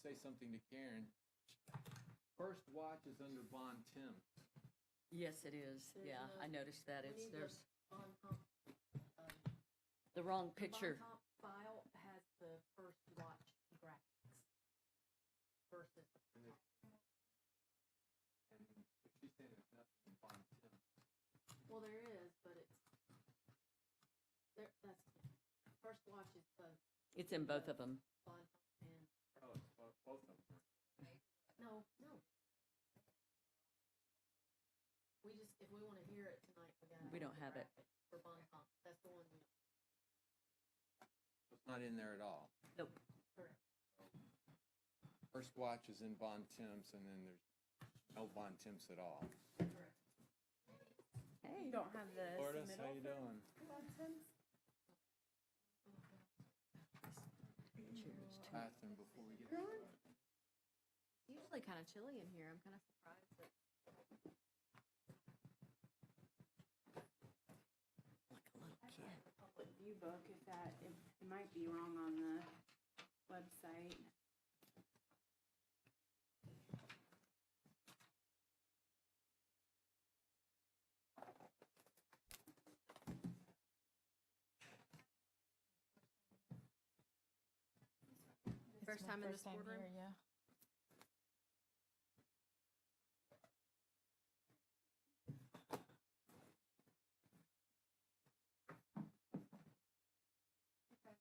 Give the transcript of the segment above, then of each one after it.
say something to Karen. First watch is under Von Tim's. Yes, it is. Yeah, I noticed that. It's, there's Bon Comp, the wrong picture. Bon Comp file has the first watch graphics versus the And she's saying there's nothing in Von Tim's. well, there is, but it's there. That's first watch is the It's in both of them. Bon Comp and Oh, it's both of them. no. We just if we want to hear it tonight, We don't have it. for Bon Comp. That's the one we It's not in there at all. Nope. correct. First watch is in Von Tim's, and then there's no Von Tim's at all. Hey. You don't have the Lourdes, submittal how you for doing? Bon Tim's? Cheers. Bathroom before we get Really? It's usually kind of chilly in here. I'm kind of surprised that Like a little kid. Public view book, if that, it might be wrong on the website. first time in this boardroom. Yeah. I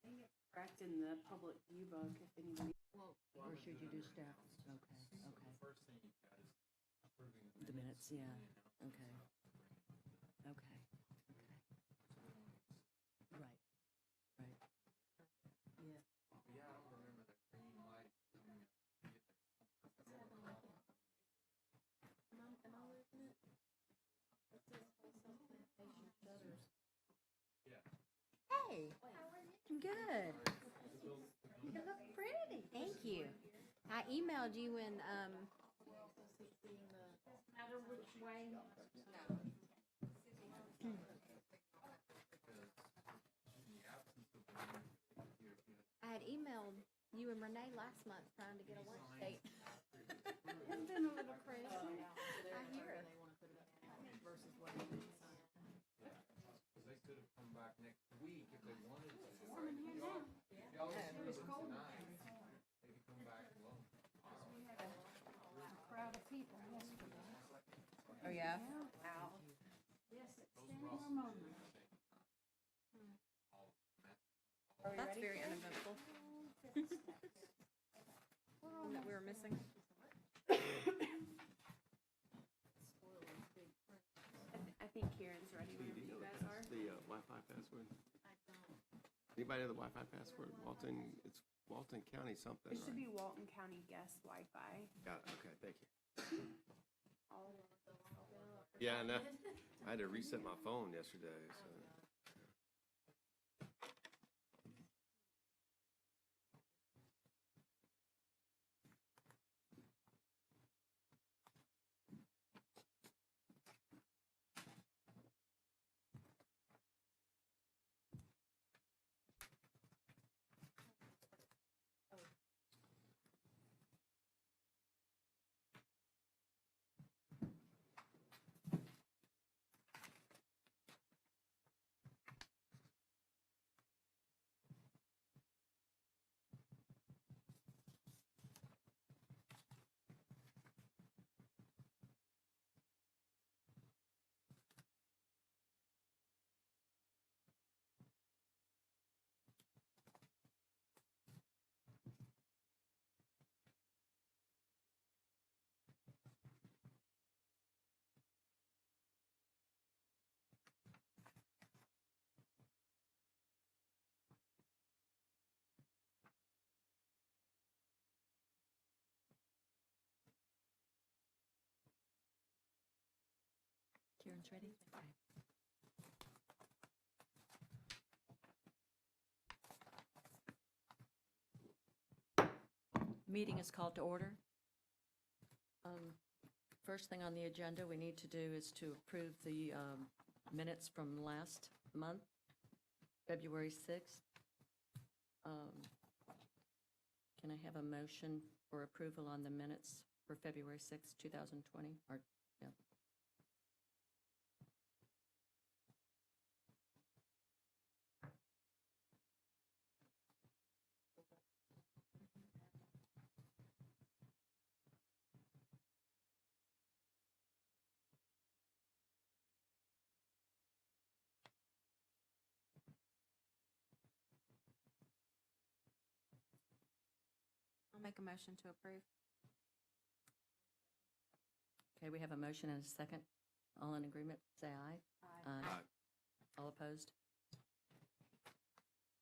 think it's correct in the public view book, if anybody. Or should you do staff? Okay, okay. First thing you got is approving The minutes, yeah. and Okay. Okay. Okay. Right. Right. Yeah. Yeah, I don't remember the green light coming up. Am I losing it? It says Wholesale Plantation shutters. Hey, I'm good. You look pretty. Thank you. I emailed you when Matter which way. I had emailed you and Renee last month trying to get a lunch date. It's been a little crazy. I hear. They want to put it up versus what they can sign. Because they could have come back next week if they wanted to. Warm in here now. If y'all approve it tonight, they could come back alone. We had a crowd of people yesterday. Oh yeah. Wow. Yes, it's standing room only. Are we That's ready? very uneventful. That we were missing. I think Kieran's ready whenever you guys are. The Wi-Fi password? Anybody know the Wi-Fi password? Walton, it's Walton County something, It should right? be Walton County guest Wi-Fi. Got it, okay, thank you. All Yeah, I know. I had to reset my phone yesterday, so. Kieran's ready? Okay. Meeting is called to order. First thing on the agenda we need to do is to approve the minutes from last month, February 6th. Can I have a motion for approval on the minutes for February 6th, 2020? Or, yeah. I'll make a motion to approve. Okay, we have a motion and a second. All in agreement, say aye. Aye. All opposed?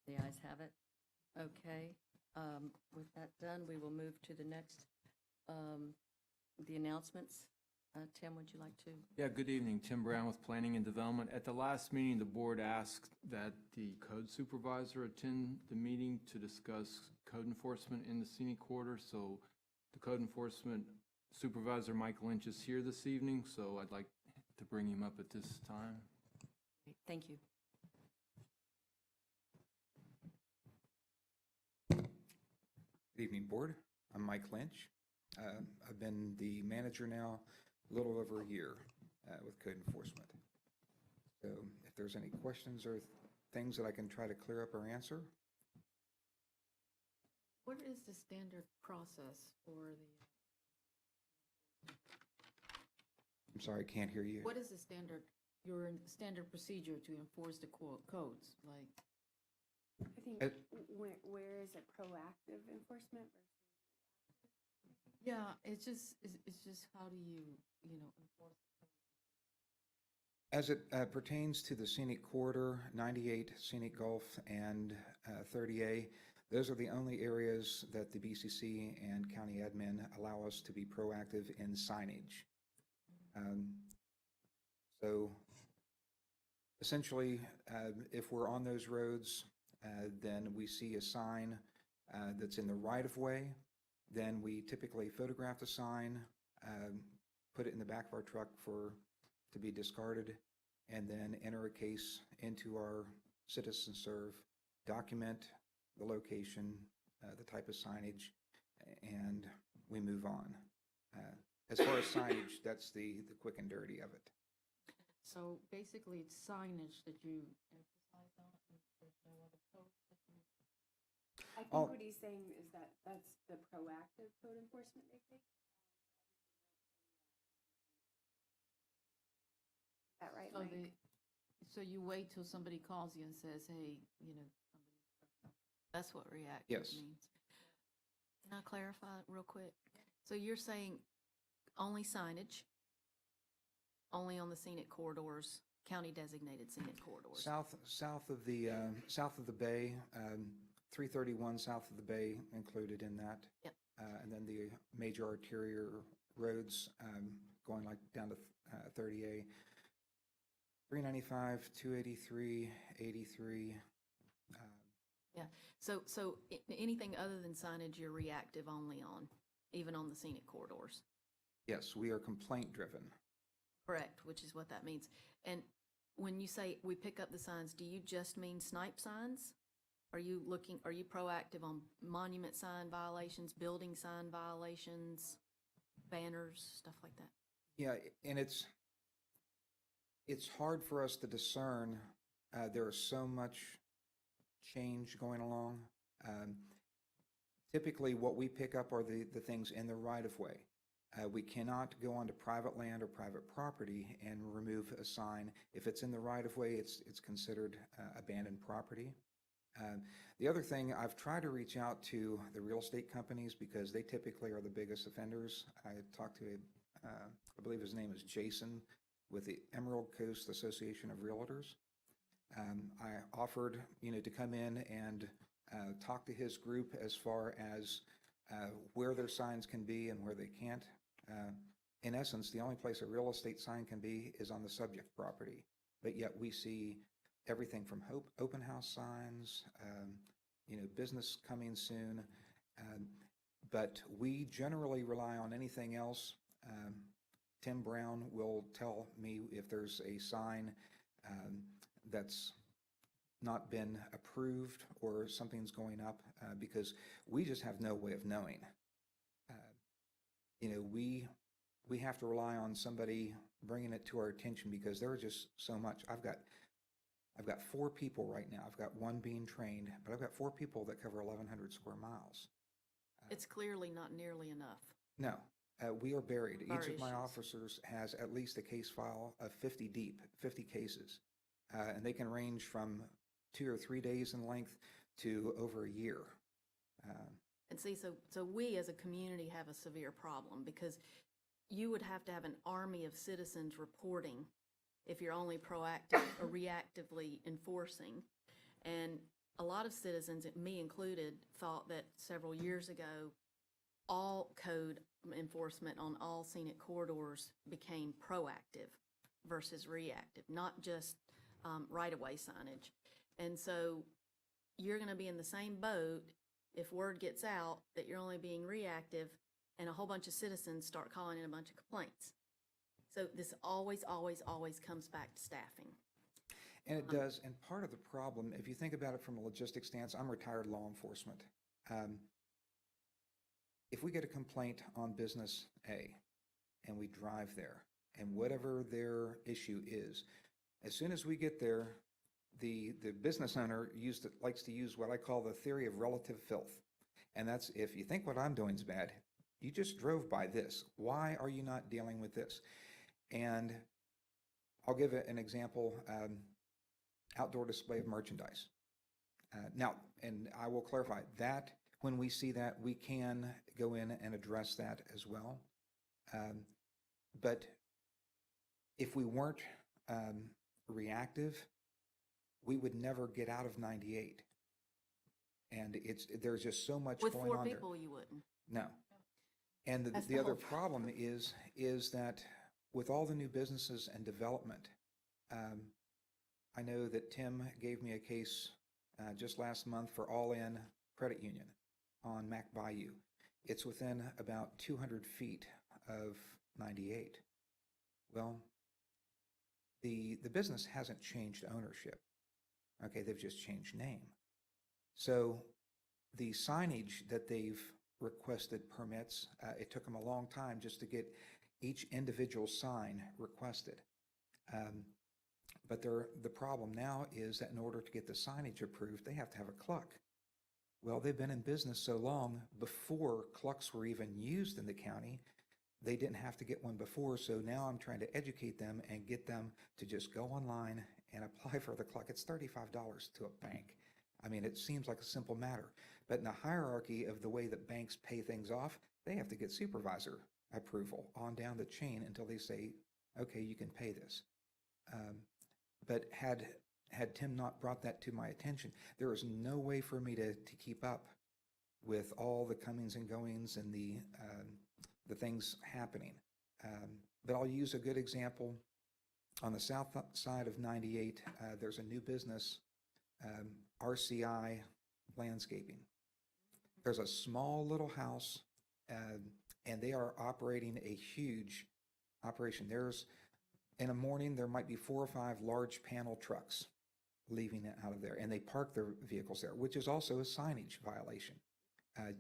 The ayes have it. Okay, with that done, we will move to the next, the announcements. Tim, would you like to? Yeah, good evening. Tim Brown with Planning and Development. At the last meeting, the board asked that the code supervisor attend the meeting to discuss code enforcement in the scenic corridor. So the code enforcement supervisor, Mike Lynch, is here this evening, so I'd like to bring him up at this time. Great, thank you. Good evening, Board. I'm Mike Lynch. I've been the manager now a little over a year with code enforcement. So if there's any questions or things that I can try to clear up or answer. What is the standard process for the, I'm sorry, I can't hear you. what is the standard, your standard procedure to enforce the codes? Like, I think, It- where is it proactive enforcement versus? yeah, it's just how do you enforce? As it pertains to the scenic corridor, 98 Scenic Gulf and 30A, those are the only areas that the BCC and county admin allow us to be proactive in signage. So essentially, if we're on those roads, then we see a sign that's in the right-of-way, then we typically photograph the sign, put it in the back of our truck to be discarded, and then enter a case into our Citizen Serve, document the location, the type of signage, and we move on. As far as signage, that's the quick and dirty of it. So basically, it's signage that you emphasize on, and there's no other codes that you. I think Oh. what he's saying is that that's the proactive code enforcement they take. Is that right, So Mike? so you wait till somebody calls you and says, hey, somebody. That's what reactive Yes. means. Can I clarify real quick? So you're saying only signage, only on the scenic corridors, county designated scenic corridors? South of the bay, 331 south of the bay included in that. Yep. And then the major arterial roads going like down to 30A, 395, 283, 83. So anything other than signage, you're reactive only on, even on the scenic corridors? Yes, we are complaint driven. Correct, which is what that means. And when you say we pick up the signs, do you just mean snipe signs? Are you proactive on monument sign violations, building sign violations, banners, stuff like that? Yeah, and it's hard for us to discern. There is so much change going along. Typically, what we pick up are the things in the right-of-way. We cannot go onto private land or private property and remove a sign. If it's in the right-of-way, it's considered abandoned property. The other thing, I've tried to reach out to the real estate companies because they typically are the biggest offenders. I talked to, I believe his name is Jason, with the Emerald Coast Association of Realtors. I offered, to come in and talk to his group as far as where their signs can be and where they can't. In essence, the only place a real estate sign can be is on the subject property, but yet we see everything from open house signs, business coming soon, but we generally rely on anything else. Tim Brown will tell me if there's a sign that's not been approved or something's going up, because we just have no way of knowing. You know, we have to rely on somebody bringing it to our attention because there are just so much. I've got 4 people right now. I've got 1 being trained, but I've got 4 people that cover 1,100 square miles. It's clearly not nearly enough. No, we are buried. Our Each of my issues. officers has at least a case file of 50 deep, 50 cases. And they can range from 2 or 3 days in length to over a year. And see, so we as a community have a severe problem because you would have to have an army of citizens reporting if you're only proactive or reactively enforcing. And a lot of citizens, me included, thought that several years ago, all code enforcement on all scenic corridors became proactive versus reactive, not just right-of-way signage. And so you're going to be in the same boat if word gets out that you're only being reactive and a whole bunch of citizens start calling in a bunch of complaints. So this always, always, always comes back to staffing. And it does, and part of the problem, if you think about it from a logistics stance, I'm retired law enforcement. If we get a complaint on business A and we drive there, and whatever their issue is, as soon as we get there, the business owner likes to use what I call the theory of relative filth. And that's, if you think what I'm doing is bad, you just drove by this. Why are you not dealing with this? And I'll give an example, outdoor display of merchandise. Now, and I will clarify that when we see that, we can go in and address that as well. But if we weren't reactive, we would never get out of 98. And there's just so much With going 4 on there. people, you wouldn't. No. And That's the the other whole problem is that with all the new businesses and development, I know that Tim gave me a case just last month for All In Credit Union on Mac Bayou. It's within about 200 feet of 98. Well, the business hasn't changed ownership. Okay, they've just changed name. So the signage that they've requested permits, it took them a long time just to get each individual sign requested. But the problem now is that in order to get the signage approved, they have to have a cluck. Well, they've been in business so long, before clucks were even used in the county, they didn't have to get one before, so now I'm trying to educate them and get them to just go online and apply for the cluck. It's $35 to a bank. I mean, it seems like a simple matter, but in the hierarchy of the way that banks pay things off, they have to get supervisor approval on down the chain until they say, okay, you can pay this. But had Tim not brought that to my attention, there is no way for me to keep up with all the comings and goings and the things happening. But I'll use a good example. On the south side of 98, there's a new business, RCI Landscaping. There's a small little house, and they are operating a huge operation. In the morning, there might be 4 or 5 large panel trucks leaving it out of there, and they park their vehicles there, which is also a signage violation.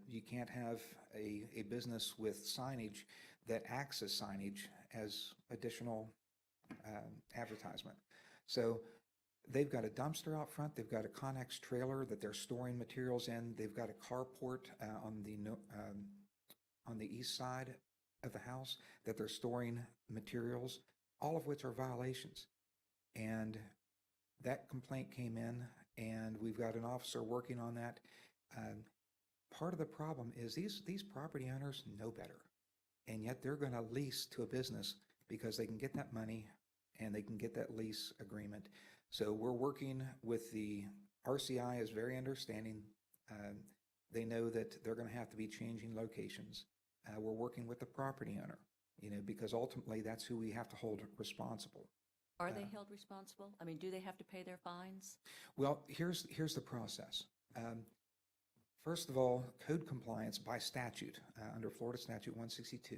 You can't have a business with signage that acts as signage as additional advertisement. So they've got a dumpster out front. They've got a Connex trailer that they're storing materials in. They've got a carport on the east side of the house that they're storing materials, all of which are violations. And that complaint came in, and we've got an officer working on that. Part of the problem is these property owners know better, and yet they're going to lease to a business because they can get that money and they can get that lease agreement. So we're working with the RCI is very understanding. They know that they're going to have to be changing locations. We're working with the property owner, because ultimately that's who we have to hold responsible. Are they held responsible? I mean, do they have to pay their fines? Well, here's the process. First of all, code compliance by statute, under Florida Statute 162,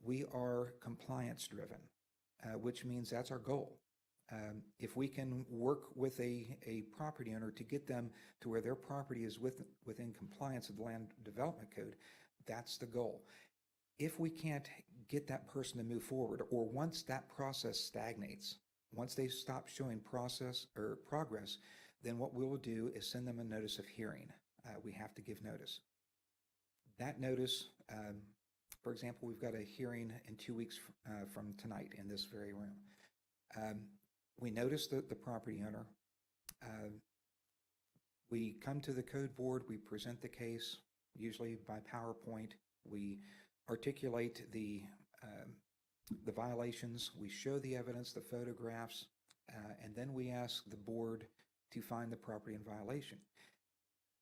we are compliance driven, which means that's our goal. If we can work with a property owner to get them to where their property is within compliance with the Land Development Code, that's the goal. If we can't get that person to move forward, or once that process stagnates, once they stop showing process or progress, then what we will do is send them a notice of hearing. We have to give notice. That notice, for example, we've got a hearing in 2 weeks from tonight in this very room. We notice the property owner. We come to the code board, we present the case, usually by PowerPoint. We articulate the violations, we show the evidence, the photographs, and then we ask the board to find the property in violation.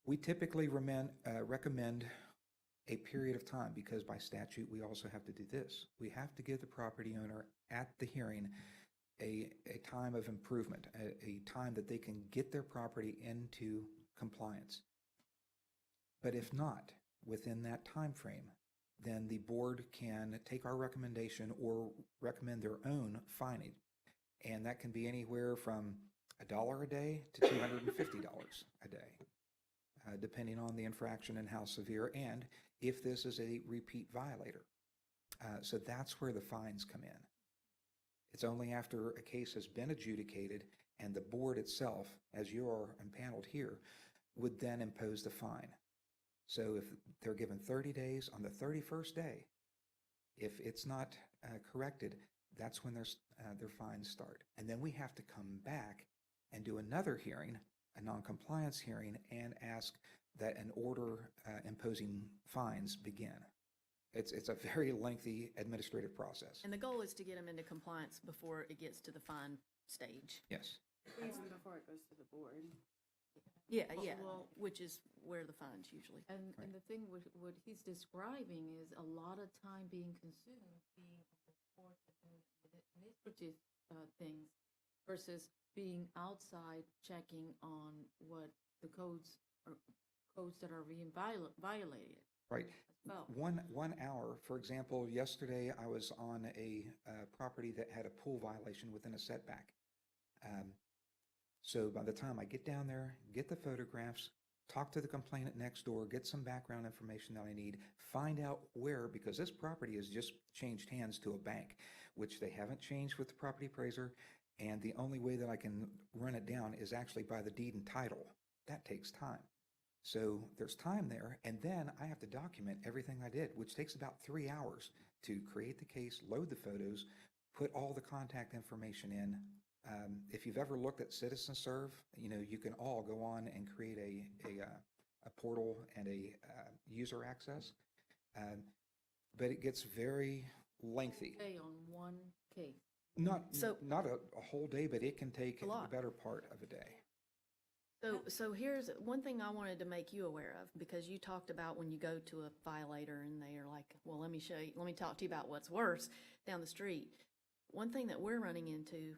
We typically recommend a period of time, because by statute we also have to do this. We have to give the property owner at the hearing a time of improvement, a time that they can get their property into compliance. But if not within that time frame, then the board can take our recommendation or recommend their own fining. And that can be anywhere from $1 a day to $250 a day, depending on the infraction and how severe, and if this is a repeat violator. So that's where the fines come in. It's only after a case has been adjudicated and the board itself, as you are impaneled here, would then impose the fine. So if they're given 30 days, on the 31st day, if it's not corrected, that's when their fines start. And then we have to come back and do another hearing, a non-compliance hearing, and ask that an order imposing fines begin. It's a very lengthy administrative process. And the goal is to get them into compliance before it gets to the fine stage. Yes. Even before it goes to the board. Yeah, which is where the fines usually. And the thing with what he's describing is a lot of time being consumed, being on the court and doing administrative things versus being outside checking on what the codes that are being violated. Right. Well, 1 hour, for example, yesterday I was on a property that had a pool violation within a setback. So by the time I get down there, get the photographs, talk to the complainant next door, get some background information that I need, find out where, because this property has just changed hands to a bank, which they haven't changed with the property appraiser, and the only way that I can run it down is actually by the deed and title. That takes time. So there's time there, and then I have to document everything I did, which takes about 3 hours to create the case, load the photos, put all the contact information in. If you've ever looked at CitizenServe, you can all go on and create a portal and a user access, but it gets very lengthy. stay on one case. Not a whole day, but it can take A lot. the better part of a day. So here's one thing I wanted to make you aware of, because you talked about when you go to a violator and they are like, well, let me talk to you about what's worse down the street. One thing that we're running into,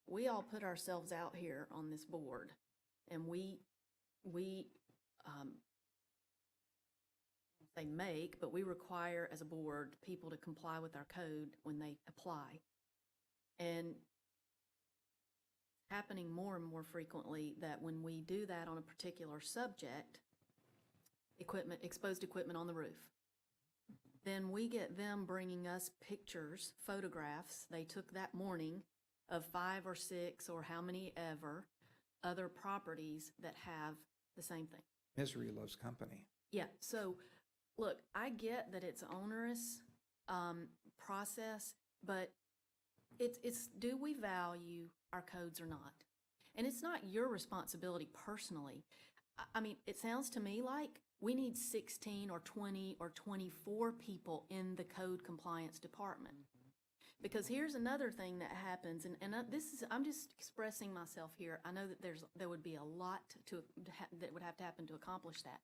we all put ourselves out here on this board, and we they make, but we require as a board people to comply with our code when they apply. And happening more and more frequently that when we do that on a particular subject, exposed equipment on the roof, then we get them bringing us pictures, photographs they took that morning of 5 or 6 or how many ever other properties that have the same thing. Misery loves company. Yeah, so look, I get that it's onerous process, but it's do we value our codes or not? And it's not your responsibility personally. I mean, it sounds to me like we need 16 or 20 or 24 people in the code compliance department. Because here's another thing that happens, and I'm just expressing myself here. I know that there would be a lot that would have to happen to accomplish that.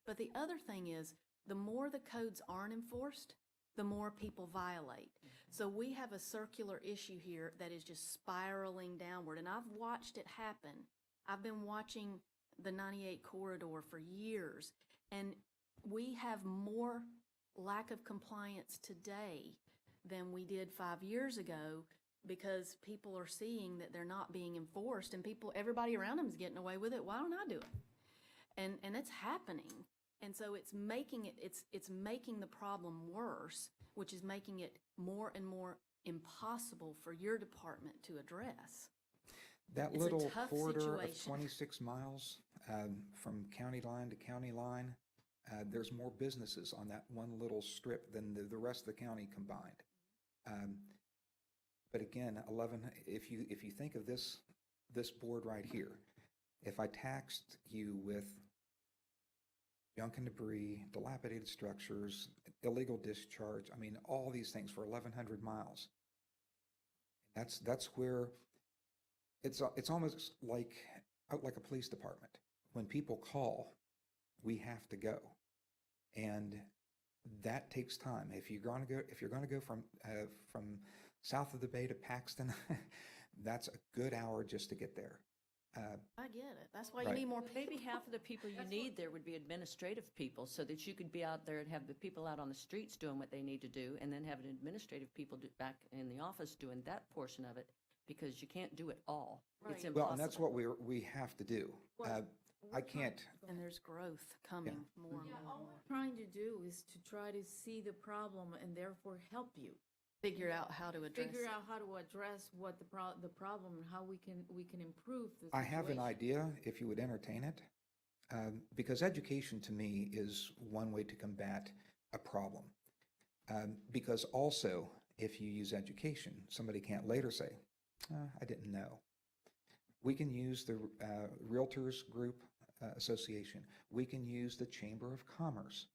But the other thing is, the more the codes aren't enforced, the more people violate. So we have a circular issue here that is just spiraling downward, and I've watched it happen. I've been watching the 98 corridor for years, and we have more lack of compliance today than we did 5 years ago, because people are seeing that they're not being enforced, and everybody around them is getting away with it. Why don't I do it? And it's happening. And so it's making the problem worse, which is making it more and more impossible for your department to address. That It's a little tough corridor of situation. 26 miles from county line to county line, there's more businesses on that one little strip than the rest of the county combined. But again, 11, if you think of this board right here, if I taxed you with junk and debris, dilapidated structures, illegal discharge, I mean, all these things for 1,100 miles, that's where it's almost like a police department. When people call, we have to go, and that takes time. If you're going to go from south of the bay to Paxton, that's a good hour just to get there. I get it. That's why you Right. need more people. Maybe half of the people you need there would be administrative people, so that you could be out there and have the people out on the streets doing what they need to do, and then have an administrative people back in the office doing that portion of it, because you can't do it all. It's Right. impossible. Well, and that's what we have to do. I can't. And there's growth coming more and more. All we're trying to do is to try to see the problem and therefore help you. Figure out how to address Figure it. out how to address what the problem and how we can improve the situation. I have an idea, if you would entertain it, because education to me is one way to combat a problem. Because also, if you use education, somebody can't later say, I didn't know. We can use the Realtors Group Association. We can use the Chamber of Commerce,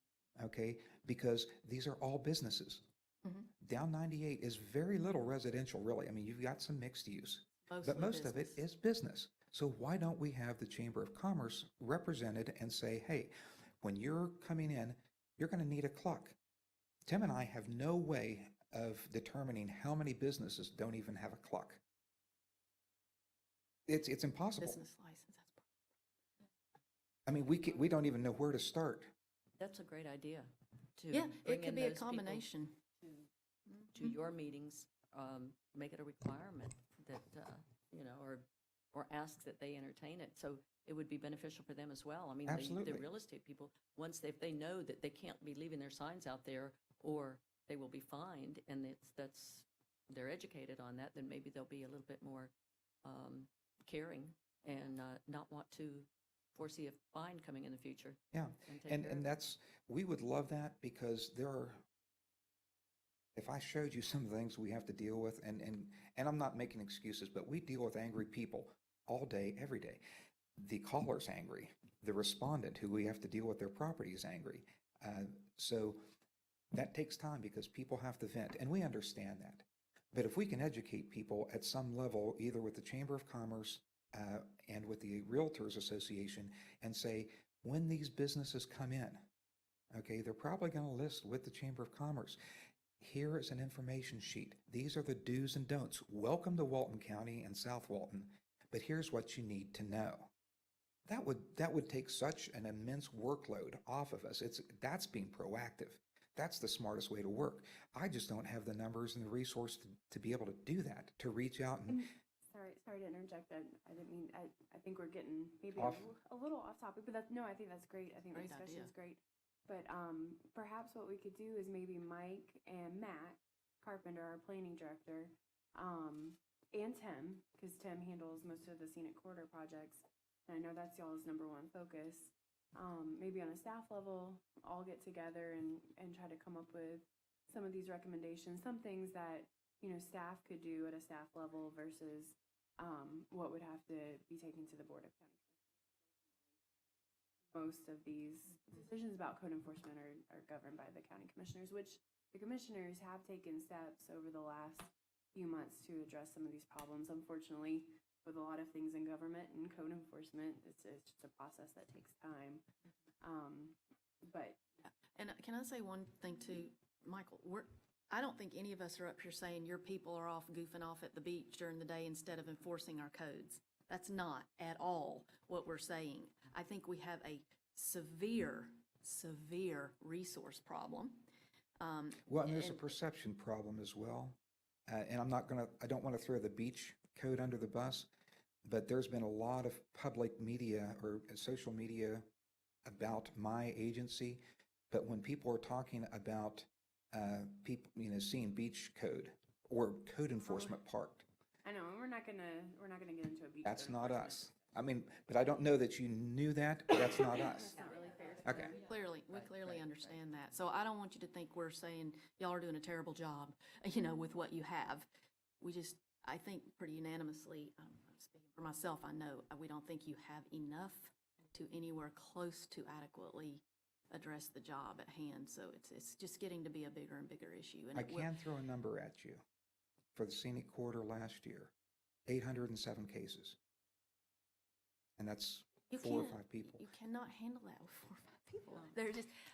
okay? Because these are all businesses. Mhm. Down 98 is very little residential, really. I mean, you've got some mixed use, but Mostly most of it business. is business. So why don't we have the Chamber of Commerce represented and say, hey, when you're coming in, you're going to need a clock. Tim and I have no way of determining how many businesses don't even have a clock. It's impossible. Business license, I mean, we don't even know where to start. That's a great idea. To yeah, bring it could in be a those people combination. to your meetings, make it a requirement that, or ask that they entertain it. So it would be beneficial for them as well. I mean, Absolutely. the real estate people, if they know that they can't be leaving their signs out there, or they will be fined, and they're educated on that, then maybe they'll be a little bit more caring and not want to foresee a fine coming in the future. Yeah, take care of and it. we would love that, because if I showed you some of the things we have to deal with, and I'm not making excuses, but we deal with angry people all day, every day. The caller's angry. The respondent who we have to deal with their property is angry. So that takes time, because people have to vent, and we understand that. But if we can educate people at some level, either with the Chamber of Commerce and with the Realtors Association, and say, when these businesses come in, okay, they're probably going to list with the Chamber of Commerce. Here is an information sheet. These are the do's and don'ts. Welcome to Walton County and South Walton, but here's what you need to know. That would take such an immense workload off of us. That's being proactive. That's the smartest way to work. I just don't have the numbers and the resource to be able to do that, to reach out and Sorry to interject. I didn't mean, I think we're getting maybe Off. a little off topic, but no, I think that's great. I think the Great discussion idea. is great. But perhaps what we could do is maybe Mike and Matt Carpenter, our planning director, and Tim, because Tim handles most of the scenic corridor projects, and I know that's y'all's number one focus. Maybe on a staff level, all get together and try to come up with some of these recommendations, some things that, staff could do at a staff level versus what would have to be taken to the Board of County Commissioners. Most of these decisions about code enforcement are governed by the county commissioners, which the commissioners have taken steps over the last few months to address some of these problems. Unfortunately, with a lot of things in government and code enforcement, it's just a process that takes time. But And can I say one thing too, Michael? I don't think any of us are up here saying your people are off goofing off at the beach during the day instead of enforcing our codes. That's not at all what we're saying. I think we have a severe resource problem. well, and there's a perception problem as well. And I don't want to throw the beach code under the bus, but there's been a lot of public media or social media about my agency. But when people are talking about people, seeing beach code or code enforcement parked, I know, and we're not gonna get into a beach. that's code not enforcement. us. I mean, but I don't know that you knew that. But that's not us. That's not really fair to Okay. them. We clearly understand that. So I don't want you to think we're saying y'all are doing a terrible job, with what you have. I think pretty unanimously, I'm speaking for myself, I know, we don't think you have enough to anywhere close to adequately address the job at hand. So it's just getting to be a bigger and bigger issue. And I it will- can throw a number at you. For the scenic corridor last year, 807 cases. And that's You 4 or can't- 5 people. You cannot handle that with 4 or 5 people.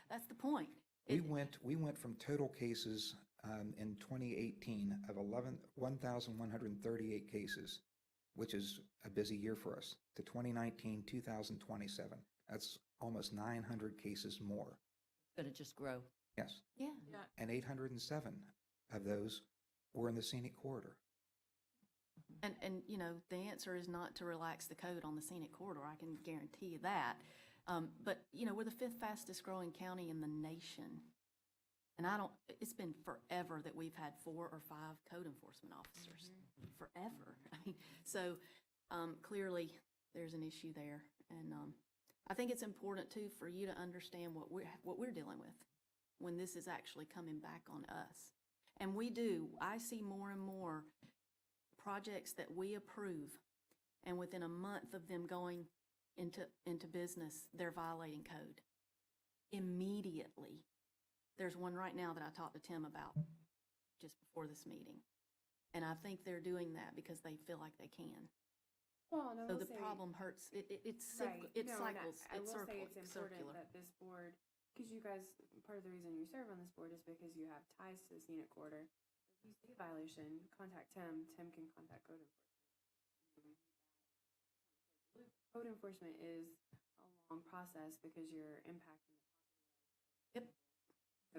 That's the point. We went from total cases in 2018 of 1,138 cases, which is a busy year for us, to 2019, 2,027. That's almost 900 cases more. It's going to just grow. Yes. Yeah. And 807 of those were in the scenic corridor. And the answer is not to relax the code on the scenic corridor, I can guarantee you that. But, we're the 5th fastest growing county in the nation. And it's been forever that we've had 4 or 5 code enforcement officers. Forever. So clearly there's an issue there. And I think it's important too for you to understand what we're dealing with when this is actually coming back on us. And I see more and more projects that we approve, and within a month of them going into business, they're violating code. Immediately. There's one right now that I talked to Tim about just before this meeting. And I think they're doing that because they feel like they can. Well, and I So will the say- problem hurts, it Right. cycles, No, and it's I will say it's important circular. that this board, because you guys, part of the reason you serve on this board is because you have ties to the scenic corridor. If you see a violation, contact Tim. Tim can contact code enforcement. Code enforcement is a long process because you're impacting the property. Yep. So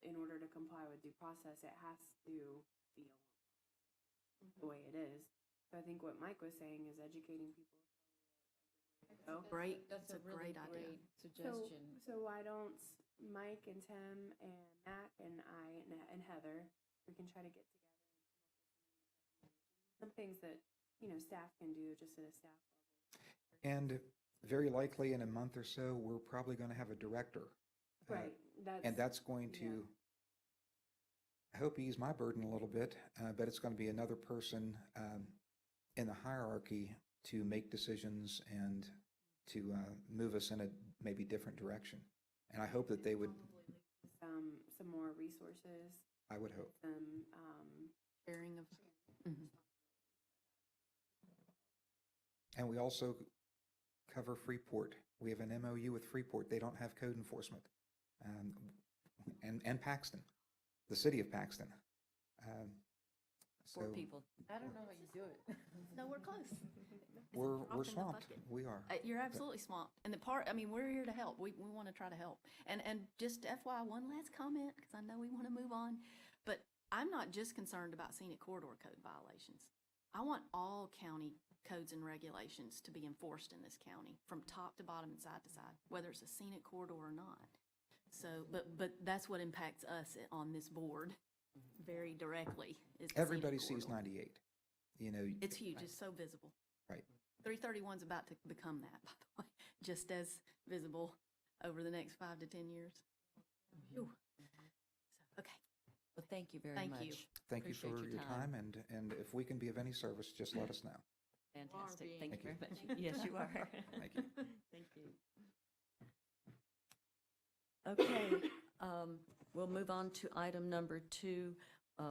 in order to comply with due process, it has to be a long process, the way it is. So I think what Mike was saying is educating people. Oh, Great, That's it's a a really great idea. great suggestion. So why don't Mike and Tim and Matt and I and Heather, we can try to get together and come up with some things that, staff can do just at a staff level. And very likely in a month or so, we're probably going to have a director. Right, And that's going to, yeah. I hope, ease my burden a little bit, but it's going to be another person in the hierarchy to make decisions and to move us in a maybe different direction. And I hope that they would, Some more resources, I would hope. some, Sharing of, And we also cover Freeport. We have an MOU with Freeport. They don't have code enforcement. And Paxton, the city of Paxton. Poor So people. I don't know how you do it. no, we're close. It's a we're drop in the swamped. bucket. We are. You're absolutely swamped. And we're here to help. We want to try to help. And just FYI, one last comment, because I know we want to move on. But I'm not just concerned about scenic corridor code violations. I want all county codes and regulations to be enforced in this county, from top to bottom and side to side, whether it's a scenic corridor or not. So, but that's what impacts us on this board very directly. Is the scenic Everybody sees corridor. 98. It's huge. It's so visible. Right. 331's about to become that, by the way, just as visible over the next 5 to 10 years. Phew. So, okay. Well, thank you very Thank much. you. Thank you Appreciate for your time, and if we can be of any service, just let us know. Fantastic. being- Thank you very Thank much. Yes, you are. Thank you. Thank you. Okay, we'll move on to item number 2,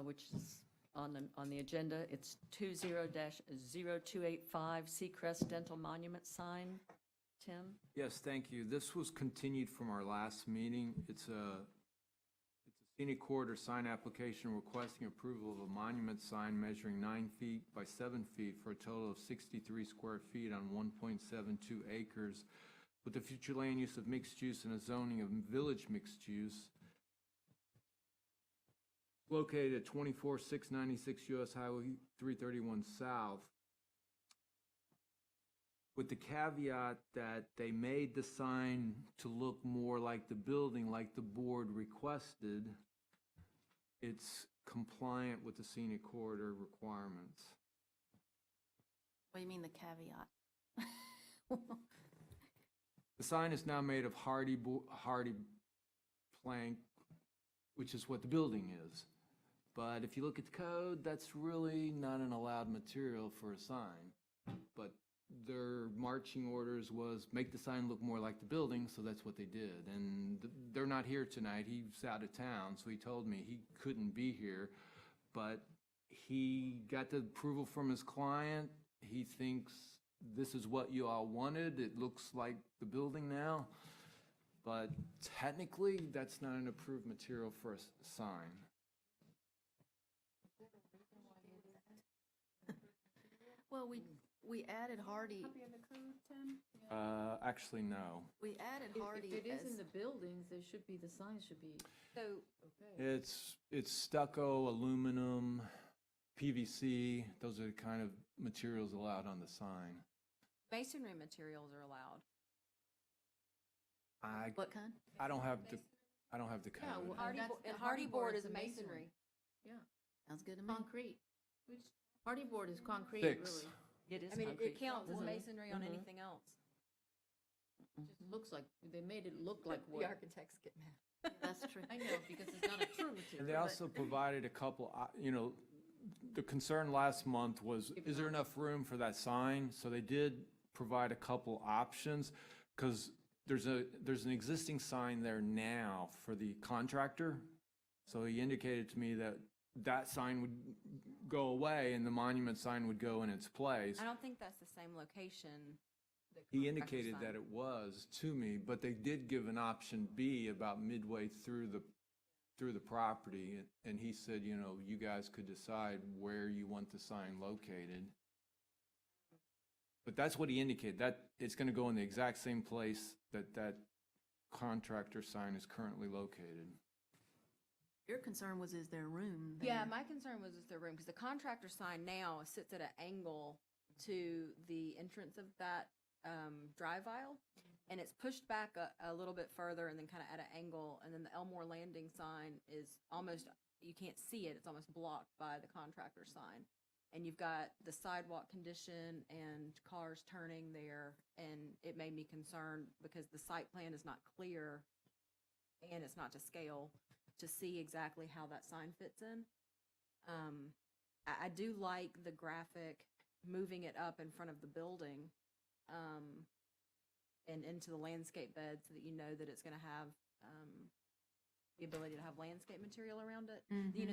which is on the agenda. It's 20-0285 Seacrest Dental Monument sign. Tim? Yes, thank you. This was continued from our last meeting. It's a scenic corridor sign application requesting approval of a monument sign measuring 9 feet by 7 feet for a total of 63 square feet on 1.72 acres with the future land use of mixed use and a zoning of village mixed use. located at 24696 US Highway 331 South, with the caveat that they made the sign to look more like the building, like the board requested. It's compliant with the scenic corridor requirements. What do you mean the caveat? The sign is now made of hardy plank, which is what the building is. But if you look at the code, that's really not an allowed material for a sign. But their marching orders was make the sign look more like the building, so that's what they did. And they're not here tonight. He's out of town, so he told me he couldn't be here. But he got the approval from his client. He thinks this is what you all wanted. It looks like the building now. But technically, that's not an approved material for a sign. Well, we added hardy, Copy of the code, Tim? Actually, no. we added hardy If it is in as, the buildings, there should be, the sign should be So, okay. It's stucco, aluminum, PVC. Those are the kind of materials allowed on the sign. masonry materials are allowed. what kind? I don't have the code. Yeah, well, Hardy that's bo- the and hardy board is a masonry. Yeah, Sounds good to me. concrete. Which, hardy board is concrete, Six. really. It is I mean, it concrete. counts as Mhm. masonry on Mhm. anything else. It just looks like, they made it look like wood. The architects get mad. That's true. I know, because it's not a true material. And they but- also provided a couple, the concern last month was, is there enough room for that sign? So they did provide a couple options, because there's an existing sign there now for the contractor. So he indicated to me that that sign would go away and the monument sign would go in its place. I don't think that's the same location. the He contractor indicated sign. that it was to me, but they did give an option B about midway through the property. And he said, you guys could decide where you want the sign located. But that's what he indicated, that it's going to go in the exact same place that contractor sign is currently located. Your concern was, is there room there? Yeah, my concern was is the room, because the contractor sign now sits at an angle to the entrance of that drive aisle, and it's pushed back a little bit further and then kind of at an angle, and then the Elmore Landing sign is almost, you can't see it, it's almost blocked by the contractor sign. And you've got the sidewalk condition and cars turning there, and it made me concerned because the site plan is not clear and it's not to scale to see exactly how that sign fits in. I do like the graphic moving it up in front of the building and into the landscape bed so that you know that it's going to have the ability to have landscape material around it.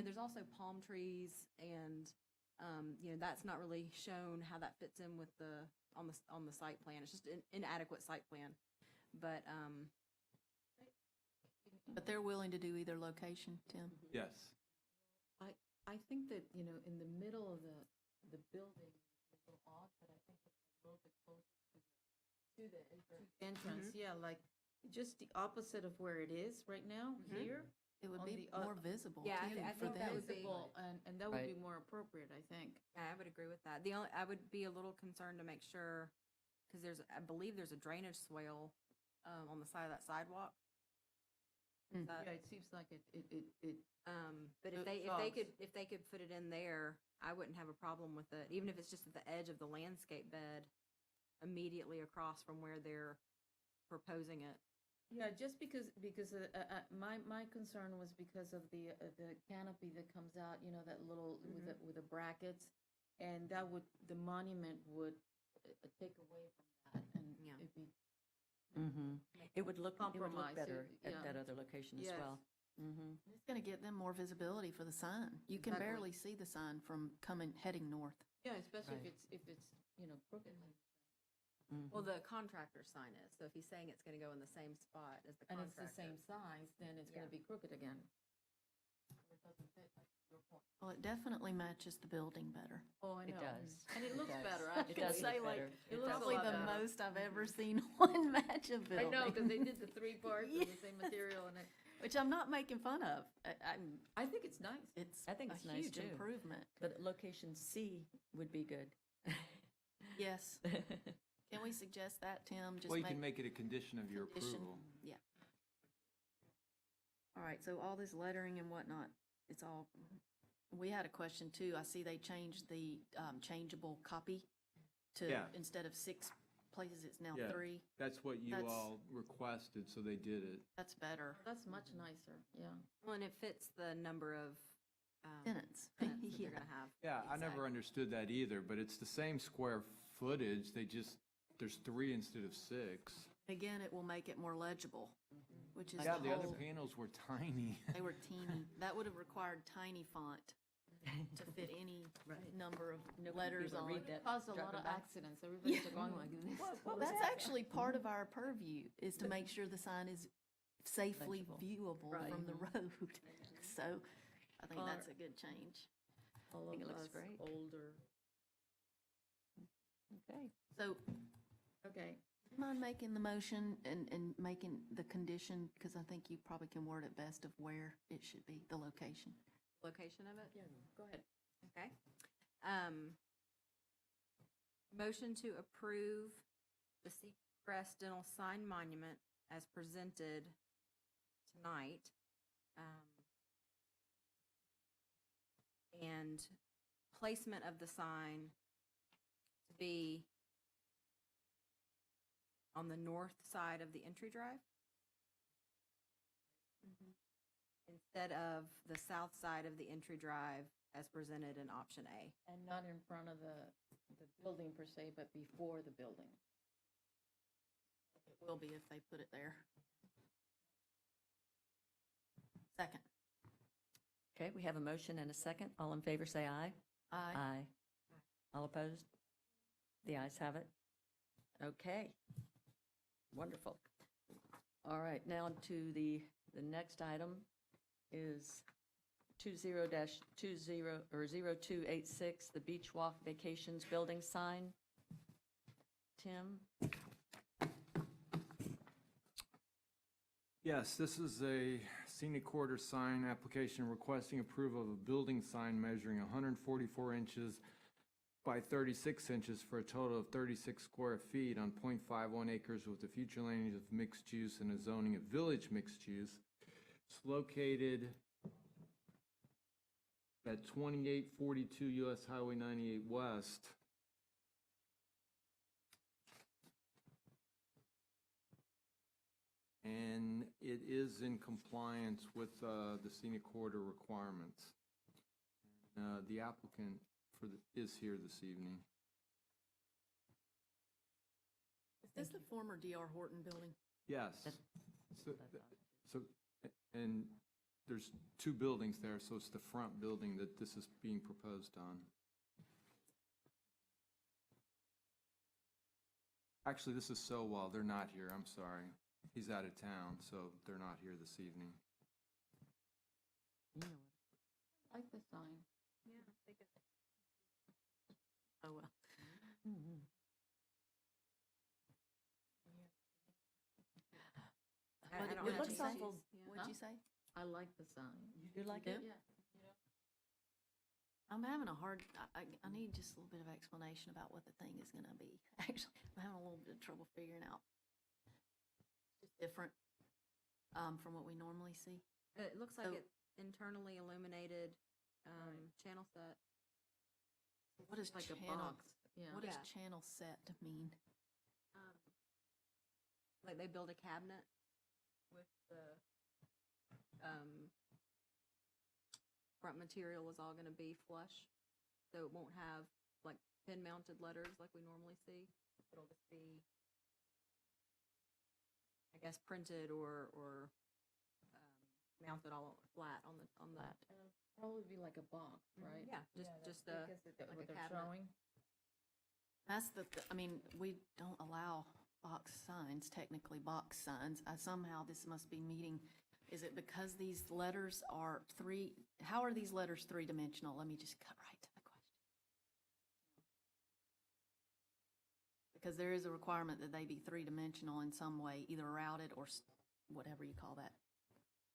There's also palm trees and that's not really shown how that fits in with on the site plan. It's just an inadequate site plan. But they're willing to do either location, Tim? Yes. I think that, in the middle of the building, it's a little odd, but I think it's a little bit closer to the entrance. Yeah, like just the opposite of where it is right now, here. It would On be the more visible, Yeah, too, I for think that them. would be- Visible, and that would Right. be more appropriate, I think. I would agree with that. I would be a little concerned to make sure, because I believe there's a drainage swale on the side of that sidewalk. Is that- Yeah, it seems like it But It if they could put it in there, I wouldn't have a problem with it, even if it's just at the edge of the landscape bed, immediately across from where they're proposing it. Yeah, just because my concern was because of the canopy that comes out, that little with the brackets, and the monument would take away from that, and Yeah. it'd be It would look Compromise, better yeah. at that other location as Yes. well. It's going to get them more visibility for the sign. You can Exactly. barely see the sign from heading north. yeah, especially Right. if it's crooked. Well, the contractor sign is, so if he's saying it's gonna go in the same spot as the And contractor. it's the same size, then it's gonna Yeah. be crooked again. It doesn't fit, like your point. Well, it definitely matches the building better. Oh, I It know. does. And it It looks does. better, It actually. does look better. It It looks does a Probably lot the better. most I've ever seen one match a I building. know, because they did the three parts of the same material, and Which I'm not making fun of. I think it's nice. It's I think it's a nice, huge too. improvement. But location C would be good. Yes. Can we suggest that, Tim? Just Well, you can make it a condition of your condition. approval. Yeah. All right, so all this lettering and whatnot, it's all, we had a question too. I see they changed the changeable copy to, Yeah. instead of 6 places, it's now Yeah. 3. That's what you That's- all requested, so they did it. That's better. That's much nicer, yeah. Well, and it fits the number of Tenants. tenants that Yeah. they're gonna have. Yeah, I never understood that either, but it's the same square footage, there's 3 instead of 6. Again, it will make it more legible, which is Yeah, the the other whole, panels were tiny. they were teeny. That would have required tiny font to fit any number of letters on. read that. Caused a lot driving of by. accidents. Everybody's going like this. Well, that's actually part of our purview, is to make sure the sign is safely Legible. viewable Right. from the road. So I think Are- that's a good change. All think it of looks us great. older. Okay. So Okay. mind making the motion and making the condition, because I think you probably can word it best of where it should be, the location. Location of it? Yeah, go ahead. Okay. Motion to approve the Seacrest Dental Sign Monument as presented tonight. And placement of the sign to be on the north side of the entry drive instead of the south side of the entry drive as presented in option A. And not in front of the building per se, but before the building. It will be if they put it there. Second. Okay, we have a motion and a second. All in favor, say aye. Aye. Aye. All opposed? The ayes have it. Okay. Wonderful. All right, now to the next item is 20-20 or 0286, the Beach Walk Vacations Building sign. Tim? Yes, this is a scenic corridor sign application requesting approval of a building sign measuring 144 inches by 36 inches for a total of 36 square feet on .51 acres with the future land of mixed use and a zoning of village mixed use. It's located at 2842 US Highway 98 West. And it is in compliance with the scenic corridor requirements. The applicant is here this evening. Is this the former D.R. Horton building? Yes. So, and there's 2 buildings there, so it's the front building that this is being proposed on. Actually, this is Sowell. They're not here. I'm sorry. He's out of town, so they're not here this evening. I like the sign. Yeah, I think it's Oh, well. I don't What know. did you say? What'd you say? I like the sign. You do like You it? do? Yeah. I'm having a hard, I need just a little bit of explanation about what the thing is gonna be. Actually, I'm having a little bit of trouble figuring out. It's just different, from what we normally see. It looks like So- it's internally illuminated channel set. What is Like a channel, box, yeah. what does Yeah. channel set mean? Like they build a cabinet with the front material is all going to be flush, so it won't have like pin mounted letters like we normally see. It'll just be, I guess, printed or mounted all flat on the It'll probably be like a box, right? Yeah, just a like what a they're cabinet. showing. That's I mean, we don't allow box signs, technically box signs. Somehow this must be meeting, is it because these letters are how are these letters 3-dimensional? Let me just cut right to the question. Because there is a requirement that they be 3-dimensional in some way, either routed or whatever you call that.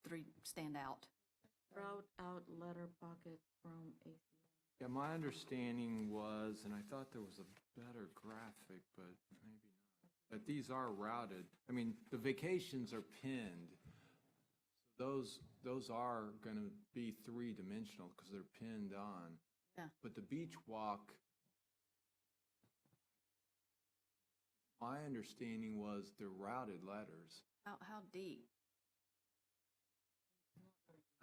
three stand out. Route out letter pockets from AC. Yeah, my understanding was, and I thought there was a better graphic, but maybe not, that these are routed. I mean, the vacations are pinned. Those are going to be three-dimensional because they're pinned on. Yeah. But the beach walk, my understanding was they're routed letters. How deep?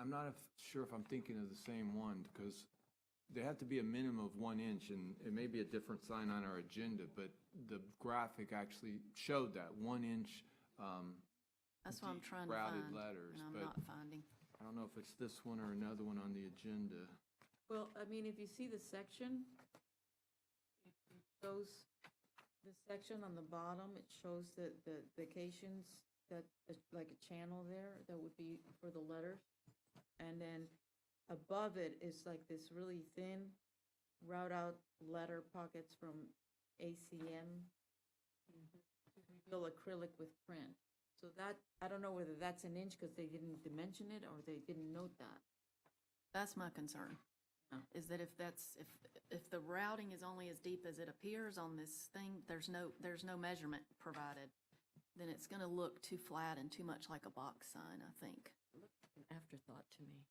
I'm not sure if I'm thinking of the same one, because they have to be a minimum of 1 inch, and it may be a different sign on our agenda, but the graphic actually showed that 1 inch. That's what I'm deep trying to routed find, letters, and I'm but not finding. I don't know if it's this one or another one on the agenda. Well, I mean, if you see the section, it shows the section on the bottom, it shows the vacations, that, like a channel there, that would be for the letters. And then above it is like this really thin route out letter pockets from ACM to reveal acrylic with print. So that, I don't know whether that's an inch because they didn't dimension it or they didn't note that. That's my concern, is that if the routing is only as deep as it appears on this thing, there's no measurement provided, then it's gonna look too flat and too much like a box sign, I think. An afterthought to me.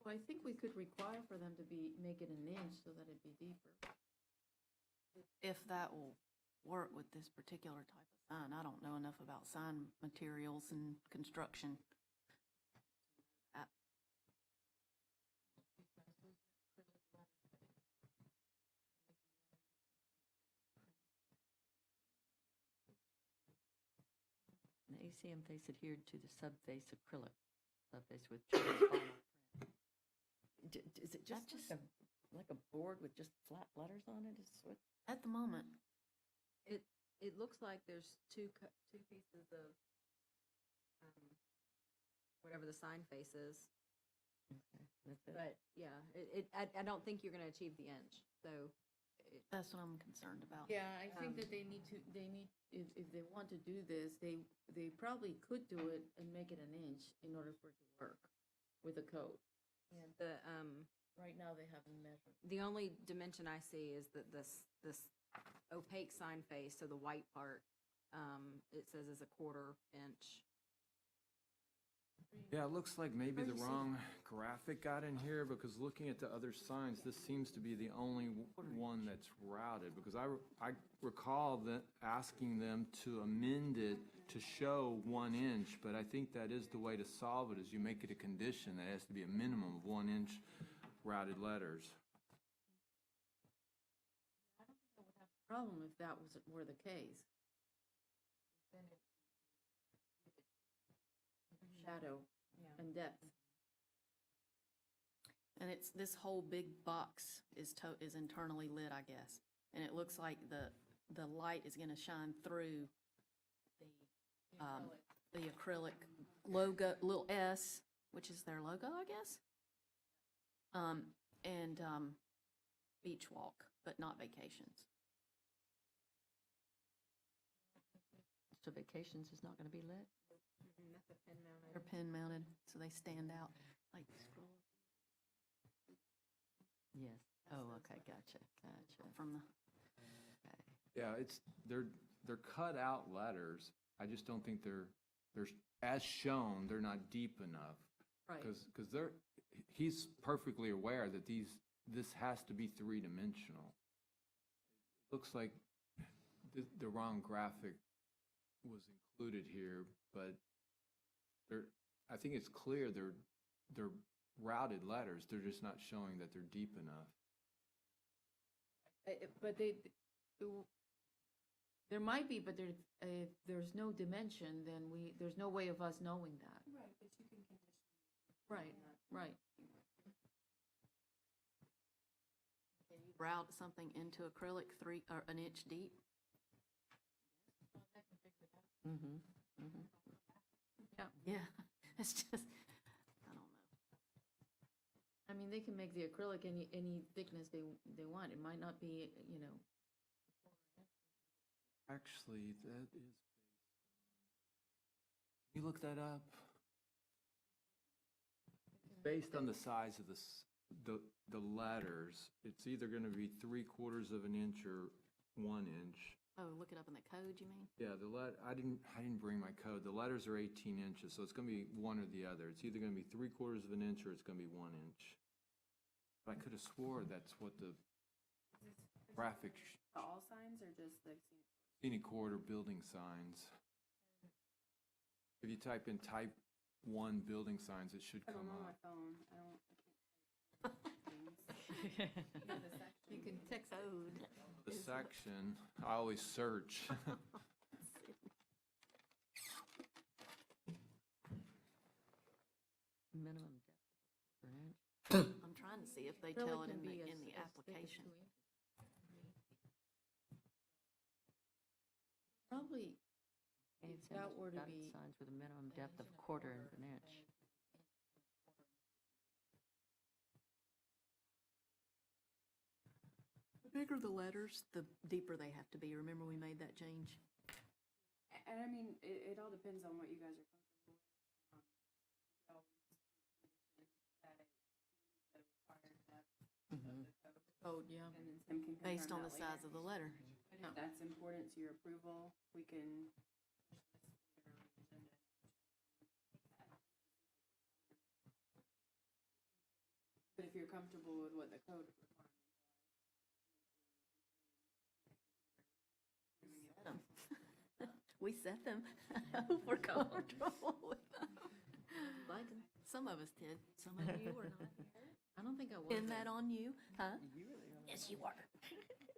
Well, I think we could require for them to make it an inch so that it'd be deeper. If that will work with this particular type of sign, I don't know enough about sign materials and construction. The ACM face adhered to the subface acrylic, subface with vinyl print. Is it just like a board with just flat letters on it? Is what? At the moment, It looks like there's two pieces of, whatever the sign face is. Okay, that's it. But, yeah, I don't think you're gonna achieve the inch, so. that's what I'm concerned about. Yeah, I think that if they want to do this, they probably could do it and make it an inch in order for it to work with the code. The, Right now, they haven't measured. the only dimension I see is that this opaque sign face, so the white part, it says is a 1/4 inch. Yeah, it looks like maybe the wrong graphic got in here, because looking at the other signs, this seems to be the only one that's routed, because I recall that asking them to amend it to show 1 inch, but I think that is the way to solve it, is you make it a condition that it has to be a minimum of 1 inch routed letters. Problem if that were the case. Shadow and depth. And it's, this whole big box is internally lit, I guess. And it looks like the light is gonna shine through the acrylic logo, little S, which is their logo, I guess. And beach walk, but not vacations. So vacations is not going to be lit? That's a pin mounted. They're pin mounted, so they stand out like scroll Yes. Oh, okay, gotcha. from the. Yeah, they're cut out letters. I just don't think they're, as shown, they're not deep enough. Right. Because he's perfectly aware that this has to be three-dimensional. Looks like the wrong graphic was included here, but I think it's clear they're routed letters. They're just not showing that they're deep enough. But there might be, but if there's no dimension, then there's no way of us knowing that. Right, but you can condition. Right. Can you route something into acrylic 3 or an inch deep? Mm-hmm. Yeah, it's just, I don't know. I mean, they can make the acrylic any thickness they want. It might not be, Actually, that is based on. Can you look that up? Based on the size of the letters, it's either going to be 3/4 of an inch or 1 inch. Oh, look it up in the code, you mean? Yeah, I didn't bring my code. The letters are 18 inches, so it's going to be one or the other. It's either going to be 3/4 of an inch or it's going to be 1 inch. But I could have swore that's what the graphic All signs or just the scenic corridor building signs. If you type in type 1 building signs, it should I'm come on my up. phone. I can't things. You can text Code. The section, I always search. Minimum depth per inch. I'm trying to see if they Really tell it can in be the, as- in the as thick as application. 2 inches. Probably, Any If that were to dotted be signs with a minimum depth of 1/4 of an inch. The bigger the letters, the deeper they have to be. Remember we made that change? And I mean, it all depends on what you guys are comfortable with. You could always that it requires that Code, yeah. and then Tim can Based confirm on the that size later. of the letter. But if that's important to your approval, we can. But if you're comfortable with what the code requirements We set them. We're comfortable with them. like, 'em. Some of us did, some of you were not. I don't think I was. Isn't there. that on you? Huh? Yes, you were.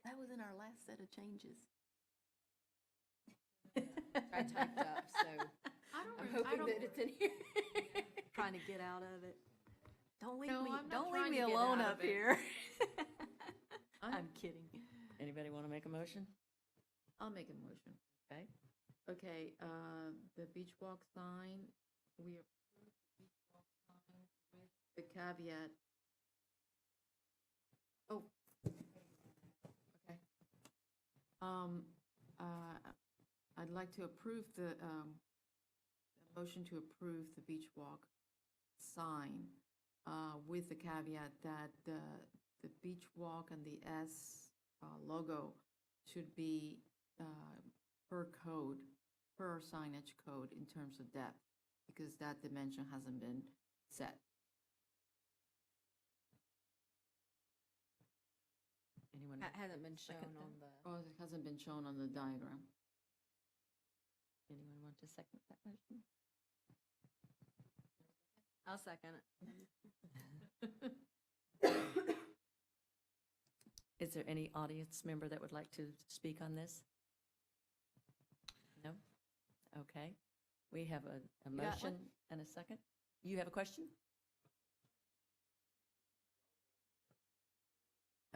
That was in our last set of changes. I typed up, so I'm hoping that it's in here. Trying to get out of it. Don't leave No, me, I'm not don't leave trying me to get alone out up of it. here. I'm- I'm kidding. Anybody want to make a motion? I'll make a motion. Okay. Okay, the beach walk sign, we approve the beach walk sign with the caveat. Oh. Okay. I'd like to approve the motion to approve the beach walk sign, with the caveat that the beach walk and the S, logo should be, per code, per our signage code in terms of depth, because that dimension hasn't been set. Anyone? Hasn't been shown Second on that? the. Or it hasn't been shown on the diagram. Anyone want to second that motion? I'll second it. Is there any audience member that would like to speak on this? No? Okay. We have a You got motion one? and a second. You have a question?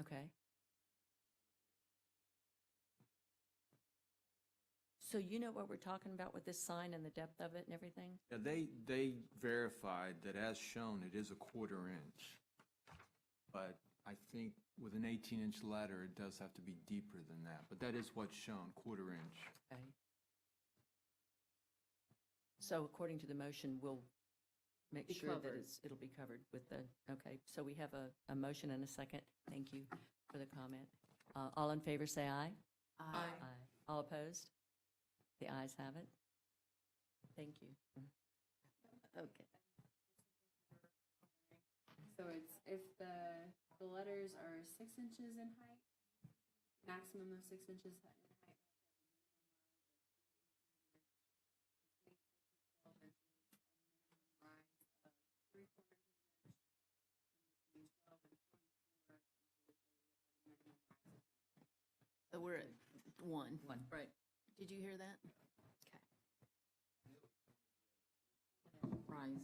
Okay. So you know what we're talking about with this sign and the depth of it and everything? Yeah, they verified that as shown, it is a 1/4 inch. But I think with an 18-inch letter, it does have to be deeper than that. But that is what's shown, 1/4 inch. Okay. So according to the motion, we'll make Be sure that covered. it'll be covered with the, okay. So we have a motion and a second. Thank you for the comment. All in favor, say aye. Aye. All opposed? The ayes have it. Thank you. Okay. So it's if the letters are 6 inches in height, maximum of 6 inches in height. So we're at 1. Right. Did you hear that? Rise.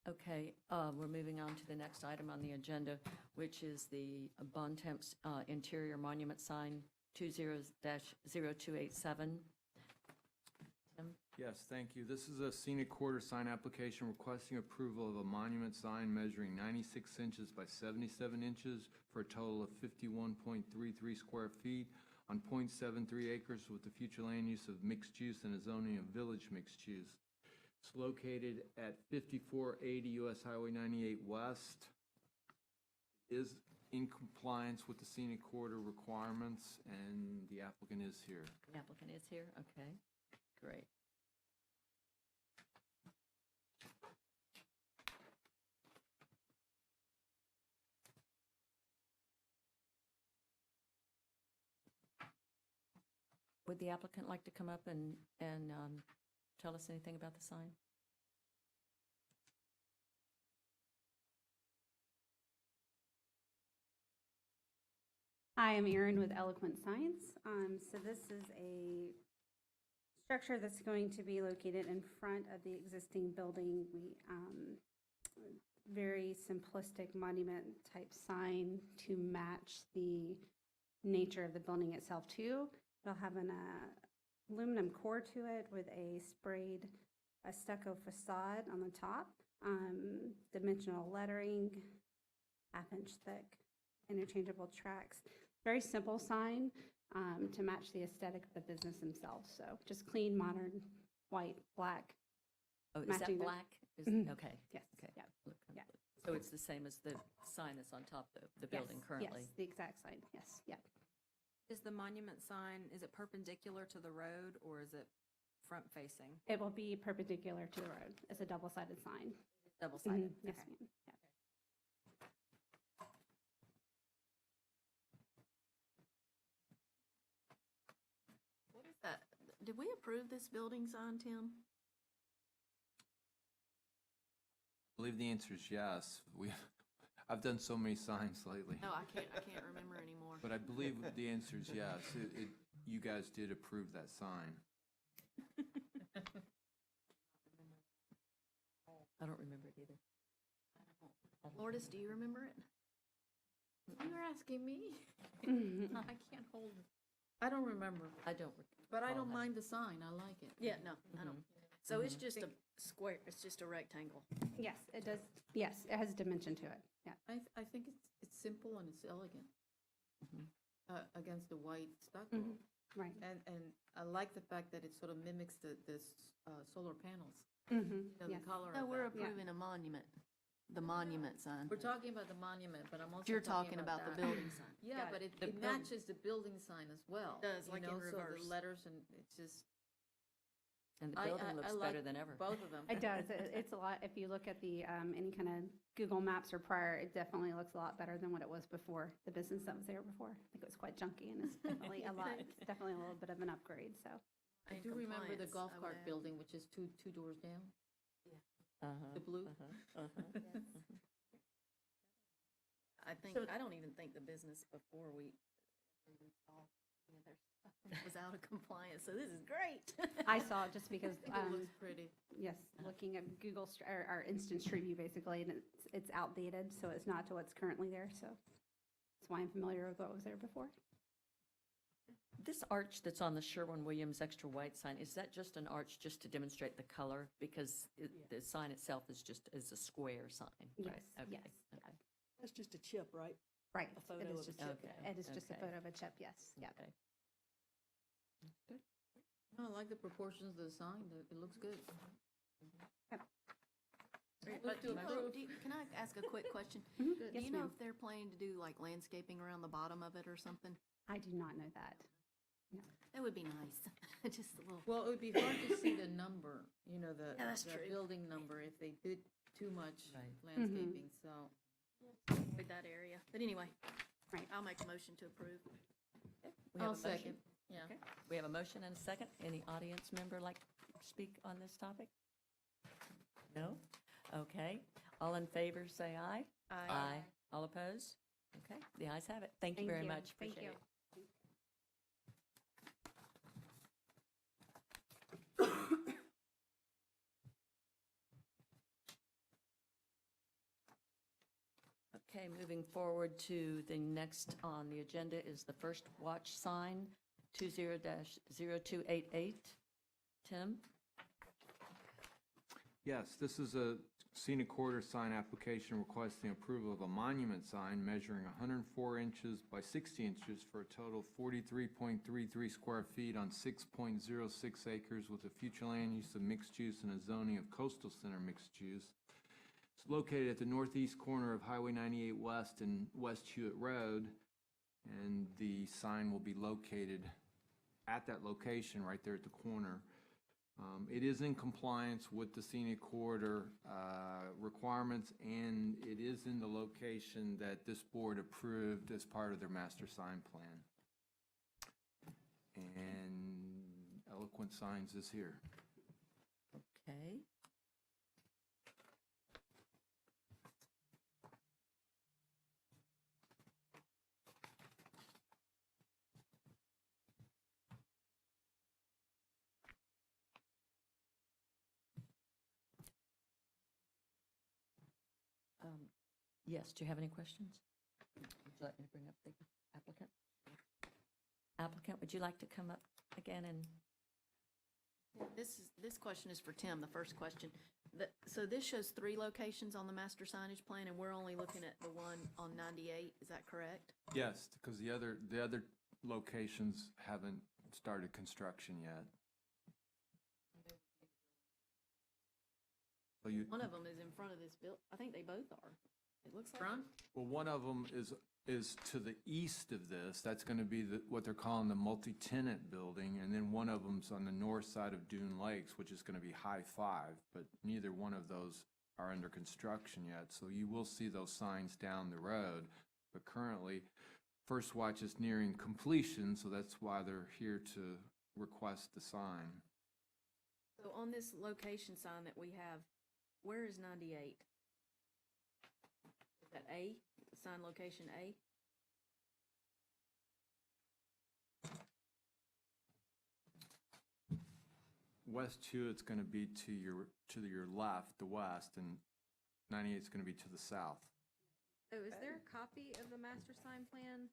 Okay, we're moving on to the next item on the agenda, which is the Bontemps interior monument sign 20-0287. Tim? Yes, thank you. This is a scenic corridor sign application requesting approval of a monument sign measuring 96 inches by 77 inches for a total of 51.33 square feet on .73 acres with the future land use of mixed use and a zoning of village mixed use. It's located at 5480 US Highway 98 West. Is in compliance with the scenic corridor requirements, and the applicant is here. The applicant is here, okay, great. Would the applicant like to come up and tell us anything about the sign? Hi, I'm Erin with Eloquent Signs. So this is a structure that's going to be located in front of the existing building. Very simplistic monument type sign to match the nature of the building itself too. It'll have an aluminum core to it with a stucco facade on the top, dimensional lettering, half-inch thick, interchangeable tracks. Very simple sign to match the aesthetic of the business themselves. So just clean, modern, white, black. Oh, is Matching that the- black? Is, Mhm. okay. Yes, Okay. yeah. Look, Yeah. So it's the same as the sign that's on top of the building Yes, currently? Yes, the exact sign, yes, yeah. Is the monument sign, is it perpendicular to the road or is it front facing? It will be perpendicular to the road. It's a double-sided sign. Double sided? Mhm, Yes, ma'am. Yeah. What is that? Did we approve this building sign, Tim? I believe the answer is yes. I've done so many signs lately. No, I can't remember anymore. But I believe the answer is yes. You guys did approve that sign. I don't remember it either. Lourdes, do you remember it? You're asking me? Mhm. I can't hold it. I don't remember, I don't. but I recall don't that. mind the sign. I like it. Yeah, no, I don't. So it's just a square, it's just a rectangle. Yes, it does, yes, it has dimension to it, yeah. I think it's simple and it's elegant Mhm. against the white stucco. Mhm. Right. And I like the fact that it sort of mimics the solar panels. Mhm, You know, yes. the color No, of we're that. approving a monument, the monument sign. We're talking about the monument, but I'm also You're talking about the that. building sign. Yeah, Got but it. it The it buil- matches the building sign as well. Does, you like in know, So reverse. the letters and it's just. And the I- building I looks like better than ever. Both of them. It does, it's a lot, if you look at the, any kind of Google Maps or prior, it definitely looks a lot better than what it was before, the business that was there before. I think it was quite junky and it's definitely a lot, it's definitely a little bit of an upgrade, so. I In do remember the compliance, golf I would cart add. building, which is two doors down, Uh-huh, the blue. uh-huh, uh-huh. I don't even think the business before we even saw any of their stuff was out of compliance, so this is great. I saw it just because, I think it looks pretty. yes, looking at Google, or Instant Street View basically, and it's outdated, so it's not to what's currently there, so. That's why I'm familiar with what was there before. This arch that's on the Sherwin-Williams extra white sign, is that just an arch just to demonstrate the color? Because the sign itself is just, is a square sign, Yes, right? Okay, yes, okay. That's just a chip, right? Right. A photo It is of a just, chip. Okay, it is just a okay. photo of a chip, yes, yeah. Okay. Good. No, I like the proportions of the sign. It looks good. But do you know, can I ask a quick question? Mhm. Do Yes, you know ma'am. if they're planning to do like landscaping around the bottom of it or something? I do not know that. That would be nice, just a little. Well, it would be hard to see the number, you know, the Yeah, that's the true. building number if they did too much Right. landscaping, so. With that area, but anyway. Right. I'll make a motion to approve. We have I'll a motion. second, yeah. Okay. We have a motion and a second. Any audience member like to speak on this topic? No? Okay. All in favor, say aye. Aye. All opposed? Okay, the ayes have it. Thank you Thank very you. much. Thank Appreciate you. it. Okay, moving forward to the next on the agenda is the first watch sign, 20-0288. Tim? Yes, this is a scenic corridor sign application requesting approval of a monument sign measuring 104 inches by 60 inches for a total of 43.33 square feet on 6.06 acres with a future land use of mixed use and a zoning of coastal center mixed use. It's located at the northeast corner of Highway 98 West and West Hewitt Road, and the sign will be located at that location right there at the corner. It is in compliance with the scenic corridor requirements, and it is in the location that this board approved as part of their master sign plan. And Eloquent Signs is here. Okay. Yes, do you have any questions? Would you like me to bring up the applicant? Applicant, would you like to come up again and? This question is for Tim, the first question. So this shows 3 locations on the master signage plan, and we're only looking at the one on 98, is that correct? Yes, because the other locations haven't started construction yet. So you, One of them is in front of this building. I think they both are. It looks like. Front? well, one of them is to the east of this. That's going to be what they're calling the multi-tenant building, and then one of them's on the north side of Dune Lakes, which is going to be High Five, but neither one of those are under construction yet. So you will see those signs down the road, but currently, First Watch is nearing completion, so that's why they're here to request the sign. So on this location sign that we have, where is 98? Is that A, sign location A? West Hewitt's going to be to your left, the west, and 98 is going to be to the south. So is there a copy of the master sign plan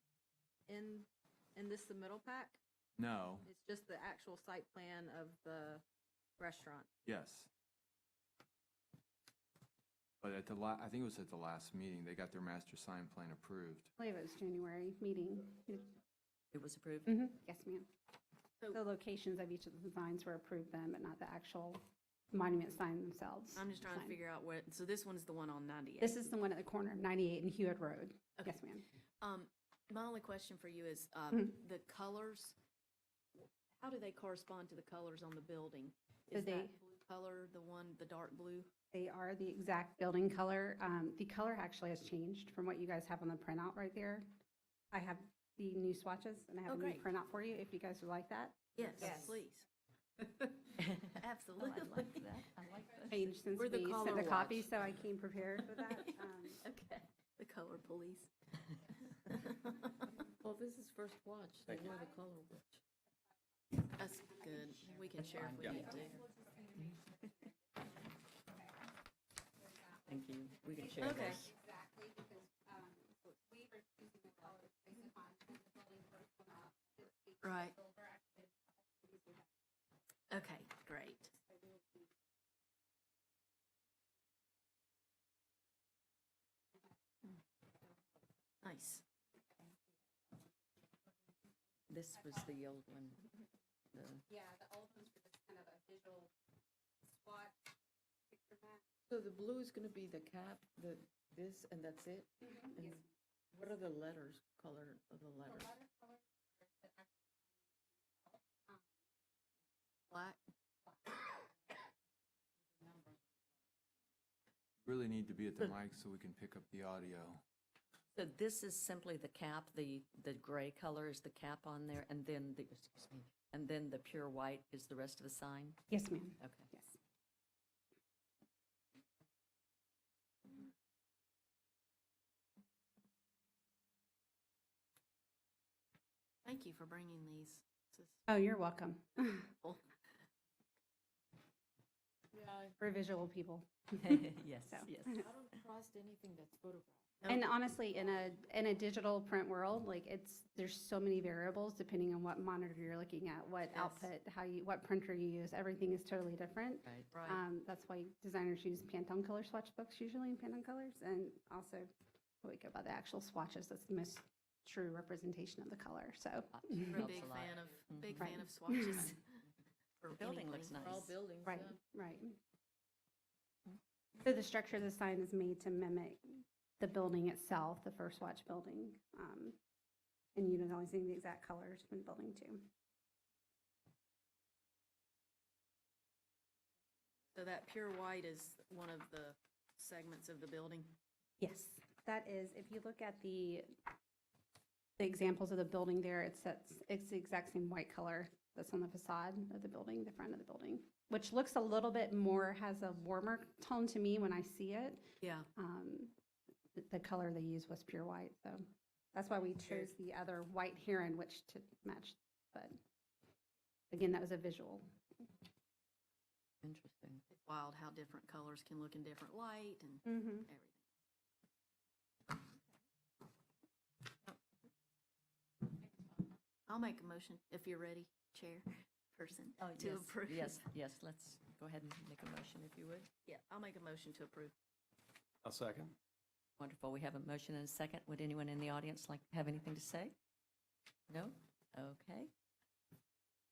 in this submittal pack? No, It's just the actual site plan of the restaurant. yes. But I think it was at the last meeting, they got their master sign plan approved. I believe it was January meeting. It was approved? Yes, ma'am. So- The locations of each of the signs were approved then, but not the actual monument sign themselves. I'm just trying to figure out where, so this one's the one on 98. This is the one at the corner of 98 and Hewitt Road. Okay. Yes, ma'am. My only question for you is, the colors, how do they correspond to the colors on the building? So Is they- that blue color, the dark blue? They are the exact building color. The color actually has changed from what you guys have on the printout right there. I have the new swatches and I have Oh, a new great. printout for you if you guys would like that. Yes, Yes. please. Oh, Absolutely. I like that. I like that. Changed since We're the we color sent the copy, watch. so I came prepared with that. Okay, the color police. Well, this is First Watch, they know the color watch. That's good. We can share if we need to. Thank you. We can share Okay. this. Exactly, because we were choosing the colors based upon when the building first went up. Right. Okay, great. Nice. This was the old one. Yeah, the old ones were just kind of a visual swatch picture map. So the blue is gonna be the cap, this, and that's it? And what are the letters, color of the letters? Black. Really need to be at the mic so we can pick up the audio. So this is simply the cap, the gray color is the cap on there, and then excuse me, and then the pure white is the rest of the sign? Yes, ma'am. Okay. Yes. Thank you for bringing these. This is Oh, you're welcome. cool. Yeah, For visual people. Yes, So. yes. I don't trust anything that's photographed. And honestly, in a digital print world, like there's so many variables depending on what monitor you're looking at, what Yes. output, what printer you use. Everything is totally different. Right. Right. That's why designers use Pantone color swatch books usually in Pantone colors, and also what we go by the actual swatches. That's the most true representation of the color. So We're a Helps big a lot. fan of, big Right. fan of swatches. for The building looks anything. nice. For all buildings, right, yeah. right. So the structure of the sign is made to mimic the building itself, the first watch building, and utilizing the exact colors from building two. So that pure white is one of the segments of the building? Yes, that is, if you look at the examples of the building there, it's the exact same white color that's on the facade of the building, the front of the building, which looks a little bit more, has a warmer tone to me when I see it. Yeah. The color they used was pure white, so that's why we chose the other white heron, which to match, but again, that was a visual. Interesting. It's wild how different colors can look in different light and Mm-hmm. everything. I'll make a motion if you're ready, Chairperson, Oh, to yes, approve. yes, let's go ahead and make a motion if you would. Yeah, I'll make a motion to approve. I'll second. Wonderful. We have a motion and a second. Would anyone in the audience like have anything to say? No? Okay.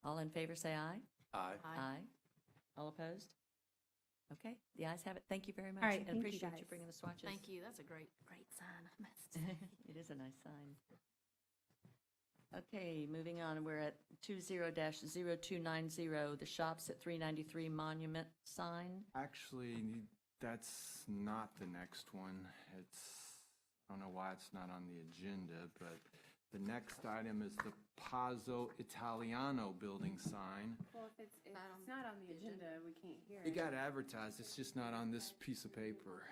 All in favor, say aye. Aye. All opposed? Okay, the ayes have it. Thank you very much. All right, And thank you, appreciate you guys. bringing the swatches. Thank you, that's a great sign. I must say. It is a nice sign. Okay, moving on, we're at 20-0290, the shops at 393 Monument sign. Actually, that's not the next one. I don't know why it's not on the agenda, but the next item is the Pazzo Italiano building sign. Well, if it's not on the agenda, we can't hear It it. got advertised, it's just not on this piece of paper.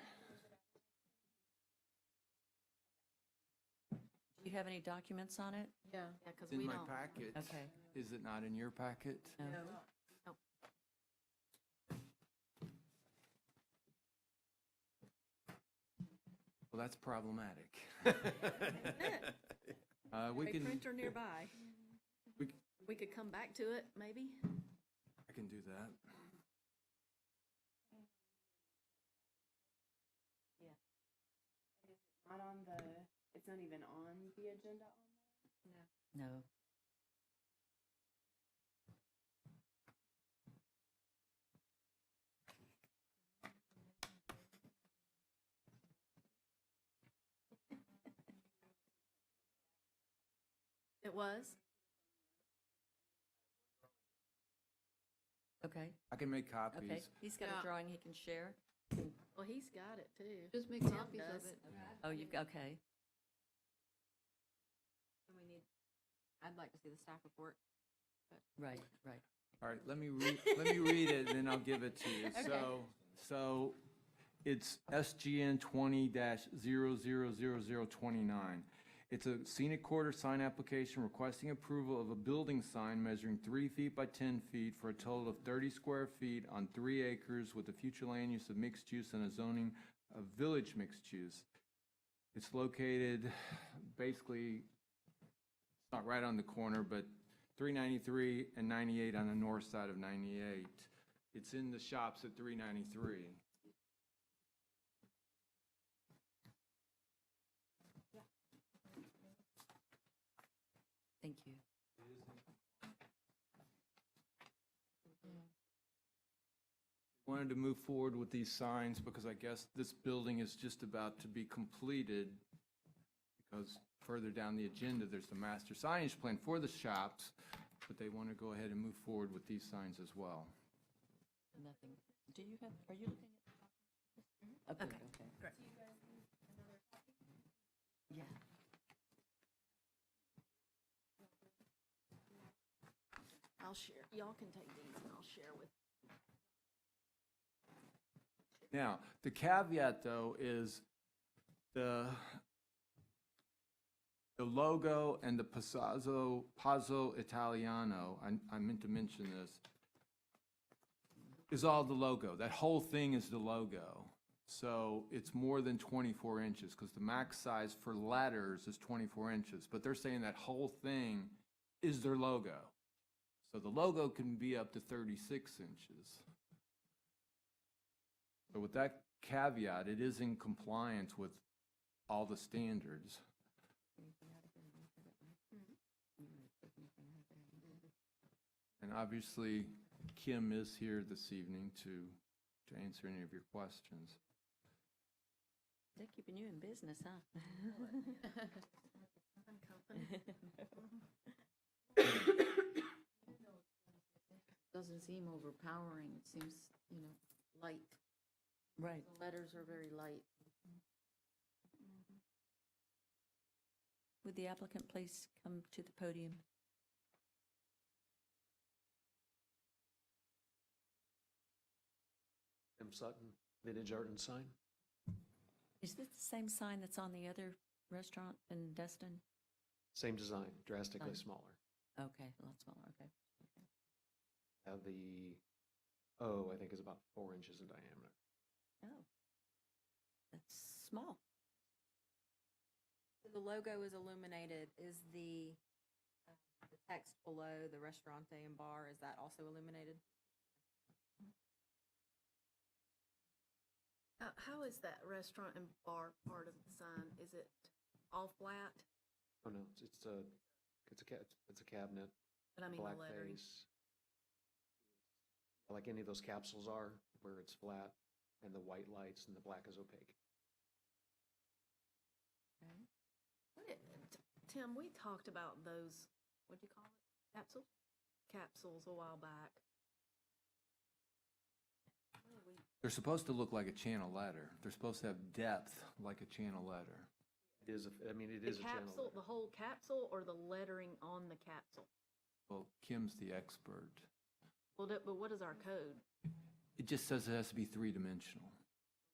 Do you have any documents on it? Yeah. Yeah, because It's we in my don't. packet. Okay. Is it not in your packet? No. No. Well, that's problematic. We A can, printer nearby. we c- We could come back to it, maybe? I can do that. It's not even on the agenda. No. It was? Okay, I can make copies. okay. He's got Yeah. a drawing he can share. Well, he's got it too. Just make Tim copies does. of it. Oh, you've, okay. We need, I'd like to see the staff report. Right, right. All right, let me read it, and then I'll give it to you. So it's SGN 20-000029. It's a scenic quarter sign application requesting approval of a building sign measuring 3 feet by 10 feet for a total of 30 square feet on 3 acres with the future land use of mixed use and a zoning of village mixed use. It's located basically, it's not right on the corner, but 393 and 98 on the north side of 98. It's in the shops at 393. Thank you. Wanted to move forward with these signs because I guess this building is just about to be completed, because further down the agenda, there's the master signage plan for the shops, but they want to go ahead and move forward with these signs as well. Nothing. Do you have, are you looking at? Okay, okay. Great. Yeah. I'll share. Y'all can take these and I'll share with. Now, the caveat, though, is the logo and the Pazzo Italiano, I meant to mention this, is all the logo. That whole thing is the logo. So it's more than 24 inches, because the max size for letters is 24 inches. But they're saying that whole thing is their logo. So the logo can be up to 36 inches. So with that caveat, it is in compliance with all the standards. And obviously, Kim is here this evening to answer any of your questions. They're keeping you in business, huh? Doesn't seem overpowering. It seems, light. Right. The letters are very light. Would the applicant please come to the podium? M. Sutton, Vintage Art and Sign. Is this the same sign that's on the other restaurant in Destin? Same design, drastically Design. smaller. Okay, a lot smaller, okay. Have the O, I think, is about 4 inches in diameter. Oh, that's small. So the logo is illuminated. Is the text below the restaurante and bar, is that also illuminated? How is that restaurant and bar part of the sign? Is it all flat? Oh, no, it's a cabinet, But I mean black the lettering. face. Like any of those capsules are, where it's flat and the white lights and the black is opaque. Tim, we talked about those, what'd you call it? Capsules? Capsules a while back. They're supposed to look like a channel letter. They're supposed to have depth like a channel letter. It is, it The is a channel. capsule, the whole capsule, or the lettering on the capsule? Well, Kim's the expert. Well, but what is our code? It just says it has to be three-dimensional.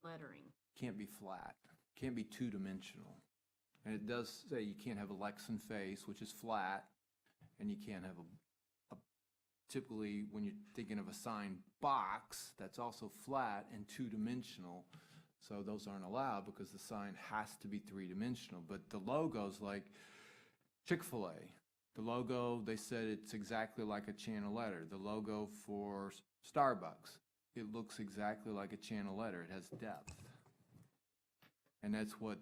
Lettering. Can't be flat. Can't be two-dimensional. And it does say you can't have a Lexan face, which is flat, and you can't have a typically, when you're thinking of a sign box, that's also flat and two-dimensional. So those aren't allowed because the sign has to be three-dimensional. But the logo's like Chick-fil-A. The logo, they said it's exactly like a channel letter. The logo for Starbucks, it looks exactly like a channel letter. It has depth. And that's what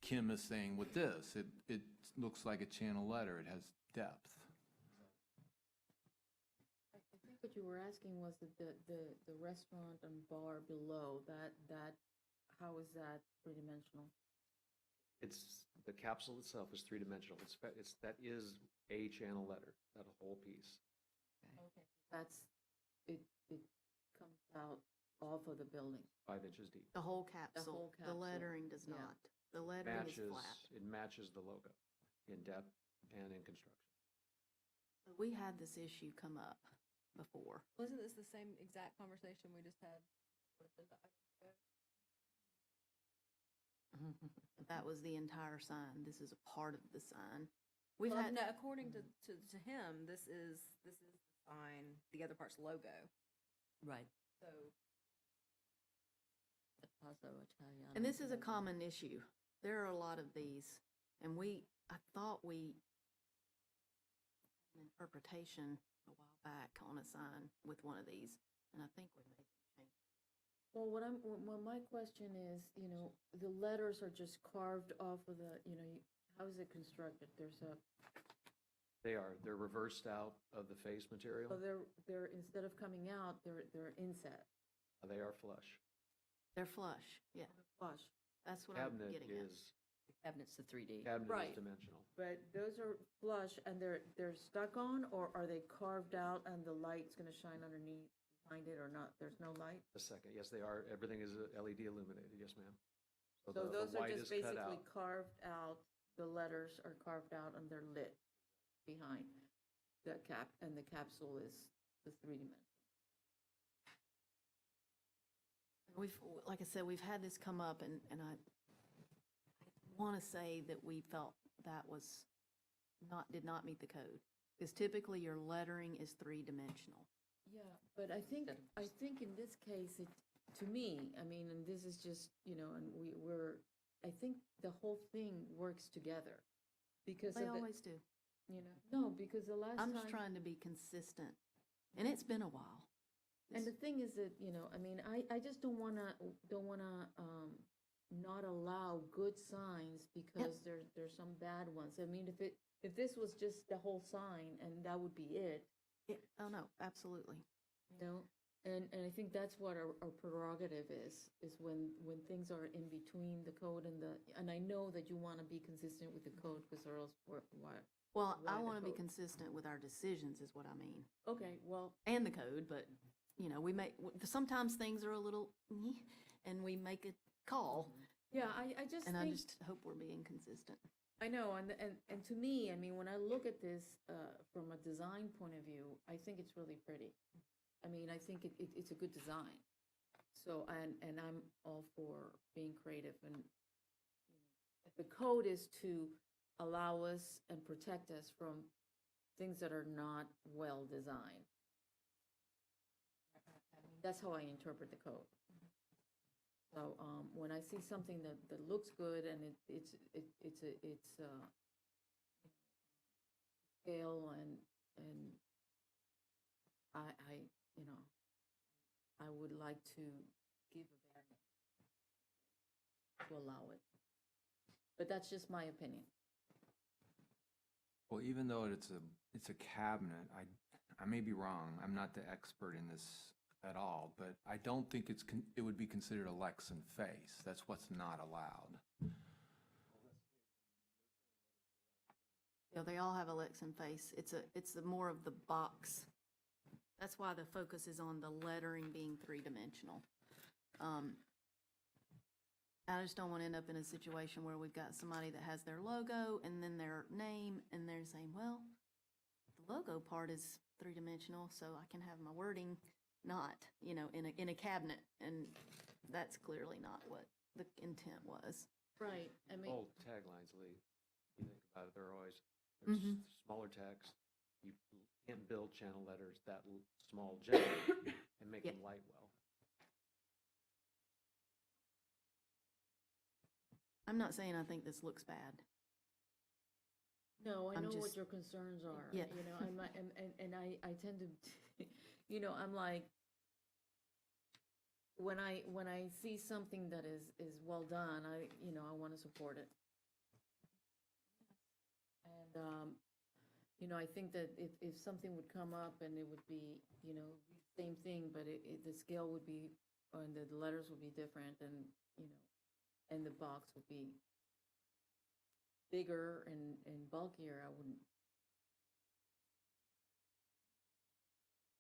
Kim is saying with this. It looks like a channel letter. It has depth. I think what you were asking was that the restaurant and bar below, how is that three-dimensional? It's, the capsule itself is three-dimensional. That is a channel letter, that whole piece. Okay. It comes out off of the building. 5 inches deep. The whole capsule. whole The capsule, lettering does yeah. not. The lettering is flat. It matches the logo in depth and in construction. We had this issue come up before. Wasn't this the same exact conversation we just had? That was the entire sign. This is a part of the sign. We've Well, had, no, according to him, this is the sign, the other part's logo. Right. So Paso Italiano. and this is a common issue. There are a lot of these, and I thought we had an interpretation a while back on a sign with one of these, and I think we made some changes. Well, my question is, the letters are just carved off of the, how is it constructed? They're reversed out of the face material. So they're instead of coming out, they're inset, They are flush. They're flush, yeah. flush. That's what I'm Cabinet getting at. is, Cabinet's the 3D. cabinet Right. is dimensional. But those are flush and they're stuck on, or are they carved out and the light's gonna shine underneath behind it or not? There's no light? A second, yes, they are. Everything is LED illuminated, yes, ma'am. So the those are white just is cut basically out. carved out, the letters are carved out and they're lit behind the cap, and the capsule is the three-dimensional. Like I said, we've had this come up, and I want to say that we felt that did not meet the code. Because typically your lettering is three-dimensional. Yeah, but I think in this case, to me, I mean, and this is just, you know, and I think the whole thing works together because They of the, always do. you know, no, because the last I'm time. just trying to be consistent, and it's been a while. And the thing is that, you know, I mean, I just don't wanna, not allow good signs because there's some bad ones. I mean, if this was just the whole sign and that would be it, Oh, no, absolutely. you know? And I think that's what our prerogative is when things are in between the code and I know that you wanna be consistent with the code, because or else, why? Well, I Why the want to be code? consistent with our decisions is what I mean, Okay, well, and the code, but, you know, sometimes things are a little, and we make a call, yeah, I just and I think. just hope we're being consistent. I know, and to me, I mean, when I look at this from a design point of view, I think it's really pretty. I mean, I think it's a good design. So, and I'm all for being creative, and you know, the code is to allow us and protect us from things that are not well designed. That's how I interpret the code. So when I see something that looks good and it's scale and I you know I would like to give a variance to allow it, but that's just my opinion. Well, even though it's a cabinet, I may be wrong. I'm not the expert in this at all, but I don't think it would be considered a Lex and face. That's what's not allowed. Yeah, they all have a Lex and face. It's the more of the box. That's why the focus is on the lettering being three-dimensional. I just don't want to end up in a situation where we've got somebody that has their logo and then their name, and they're saying, well, the logo part is three-dimensional, so I can have my wording not, you know, in a cabinet, and that's clearly not what the intent was. Right. I mean, Old taglines, Lee, you think about it, they're always, there's smaller text. You can't build channel letters that small generally and make them light well. I'm not saying I think this looks bad. no, I I'm know what just- your concerns are. Yeah. You know, and I tend to, you know, I'm like, when I see something that is well done, you know, I want to support it. And, you know, I think that if something would come up and it would be, you know, same thing, but the scale would be, and the letters would be different, and, you know, and the box would be bigger and bulkier, I wouldn't.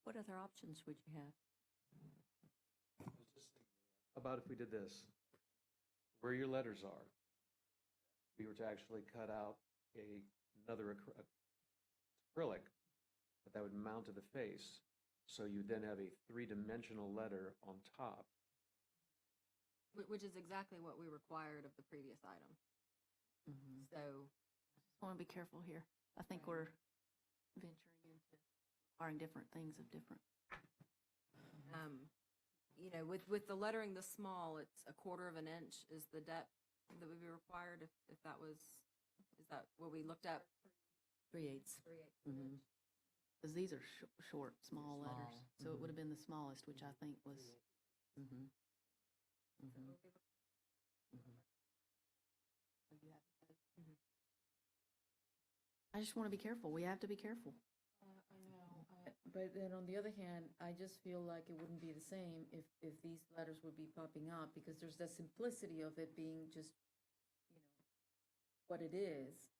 What other options would you have? About if we did this, where your letters are, we were to actually cut out another acrylic, but that would mount to the face, so you then have a three-dimensional letter on top. Which is exactly what we required of the previous item. So, I want to be careful here. I think we're venturing into requiring different things of different. you know, with the lettering this small, it's 1/4 of an inch is the depth that would be required if that was, is that what we looked at? 3/8. 3/8. Because these are short, small letters. So it would have been the smallest, which I think was, I just want to be careful. We have to be careful. I know. But then on the other hand, I just feel like it wouldn't be the same if these letters would be popping up, because there's the simplicity of it being just, you know, what it is,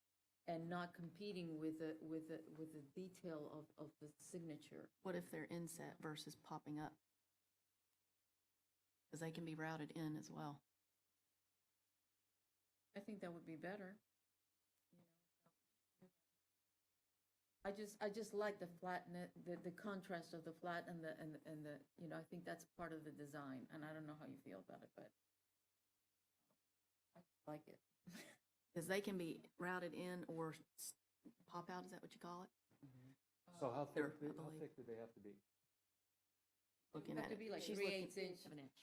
and not competing with the detail of the signature. What if they're inset versus popping up? Because they can be routed in as well. I think that would be better. I just like the flatness, the contrast of the flat and the, you know, I think that's part of the design, and I don't know how you feel about it, but I just like it. Because they can be routed in or pop out, is that what you call it? So how thick, There, I how believe. thick do they have to be? Looking Have at to it. be like She's 3/8 looking- inch. Of an inch.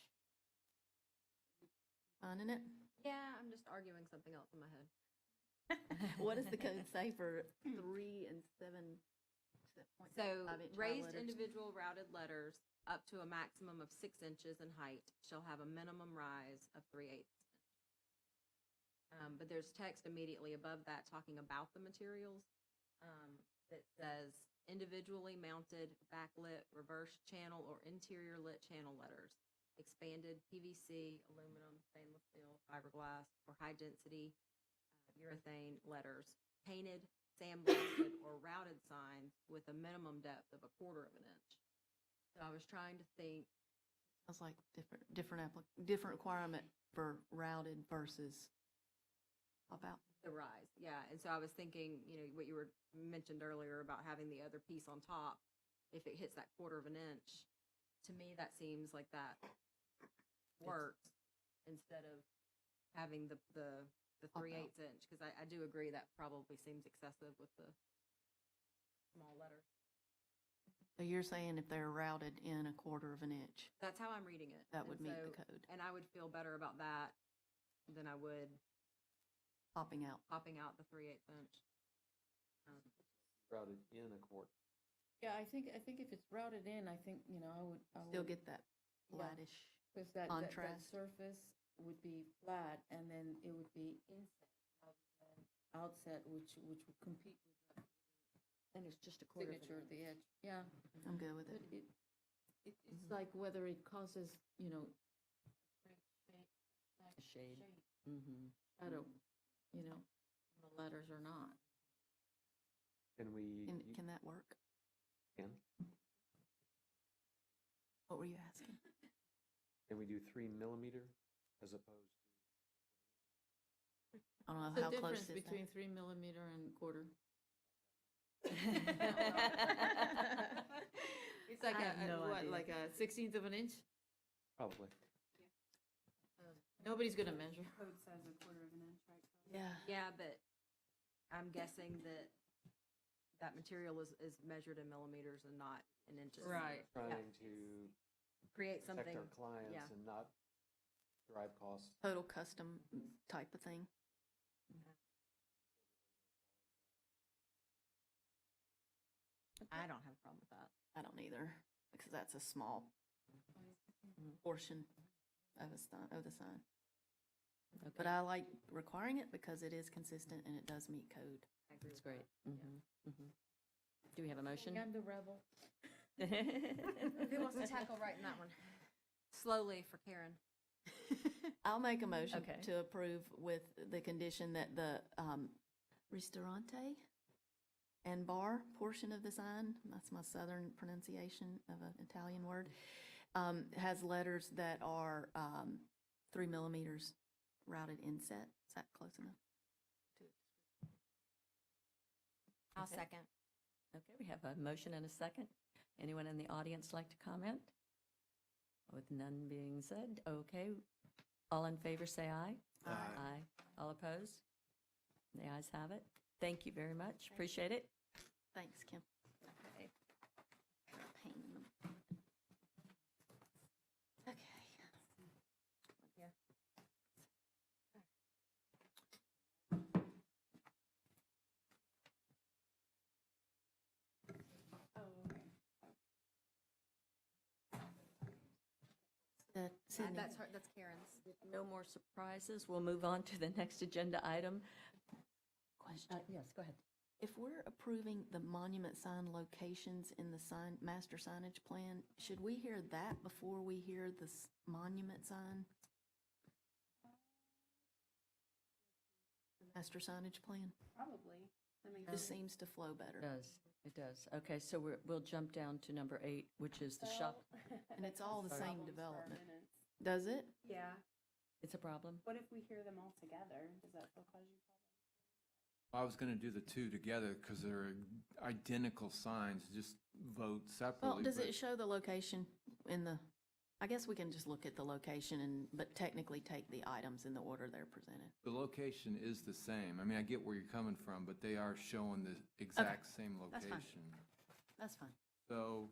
finding it? Yeah, I'm just arguing something else in my head. What does the code say for 3 and 7? So 5-inch high raised letters? individual routed letters up to a maximum of 6 inches in height shall have a minimum rise of 3/8. But there's text immediately above that talking about the materials that says individually mounted backlit reverse channel or interior lit channel letters, expanded PVC, aluminum, stainless steel, fiberglass, or high density urethane letters, painted, sandblasted, or routed signs with a minimum depth of 1/4 of an inch. So I was trying to think, Sounds like different requirement for routed versus pop out. the rise, yeah. And so I was thinking, what you were mentioned earlier about having the other piece on top, if it hits that 1/4 of an inch, to me, that seems like that works instead of having the 3/8 inch, because I do agree that probably seems excessive with the small letters. So you're saying if they're routed in 1/4 of an inch, That's how I'm reading it. that And would meet the so- code, And I would feel better about that than I would popping out. popping out the 3/8 inch. Routed in a court. Yeah, I think if it's routed in, I think, I would. Still get that Yeah. flattish. Because that contrast. surface would be flat, and then it would be inset rather than outset, which would compete with the And it's just a 1/4 of an signature, inch. the edge. Yeah, I'm good with but it. it's like whether it causes, A shade. Mm-hmm. shadow, the letters or not. Can we, Can that work? can What were you asking? we do 3 millimeter as opposed to? I don't know The how close difference is that? between 3 millimeter and 1/4. It's like I have no idea. like a 1/16 of an inch? Probably. Nobody's gonna measure. Code says 1/4 of an inch, right? Yeah. Yeah, but I'm guessing that material is measured in millimeters and not in inches. Right. Trying to Create protect something. our clients yeah. and not drive costs. Total custom type of thing. I don't have a problem with that. I don't either, because that's a small portion of the sign. But I like requiring it because it is consistent and it does meet code. I agree That's with great. Mm-hmm. Mm-hmm. Do we have a motion? I'm the rebel. Who wants to tackle writing that one? Slowly for Karen. I'll make a motion Okay. to approve with the condition that the ristorante and bar portion of the sign, that's my southern pronunciation of an Italian word, has letters that are 3 millimeters routed inset. Is that close enough? I'll Okay. second. Okay, we have a motion and a second. Anyone in the audience like to comment? With none being said, okay. All in favor, say aye. Aye. Aye. All opposed? The ayes have it. Thank you very much. Appreciate it. Thanks, Kim. Okay. Pain. Okay. Sydney. That's Karen's. No more surprises. We'll move on to the next agenda item. Question. Yes, go ahead. If we're approving the monument sign locations in the master signage plan, should we hear that before we hear the monument sign? Master signage plan? Probably. I mean, This seems to flow It better. does. It does. Okay, so we'll jump down to number 8, which is the shop. And it's all the same problems for our development. minutes. Does it? Yeah. It's a problem? What if we hear them all together? Does that still cause you problems? I was going to do the two together because they're identical signs, just vote Well, separately. does but- it show the location in the, I guess we can just look at the location but technically take the items in the order they're presented. The location is the same. I mean, I get where you're coming from, but they are showing the exact same That's fine. location. That's fine. So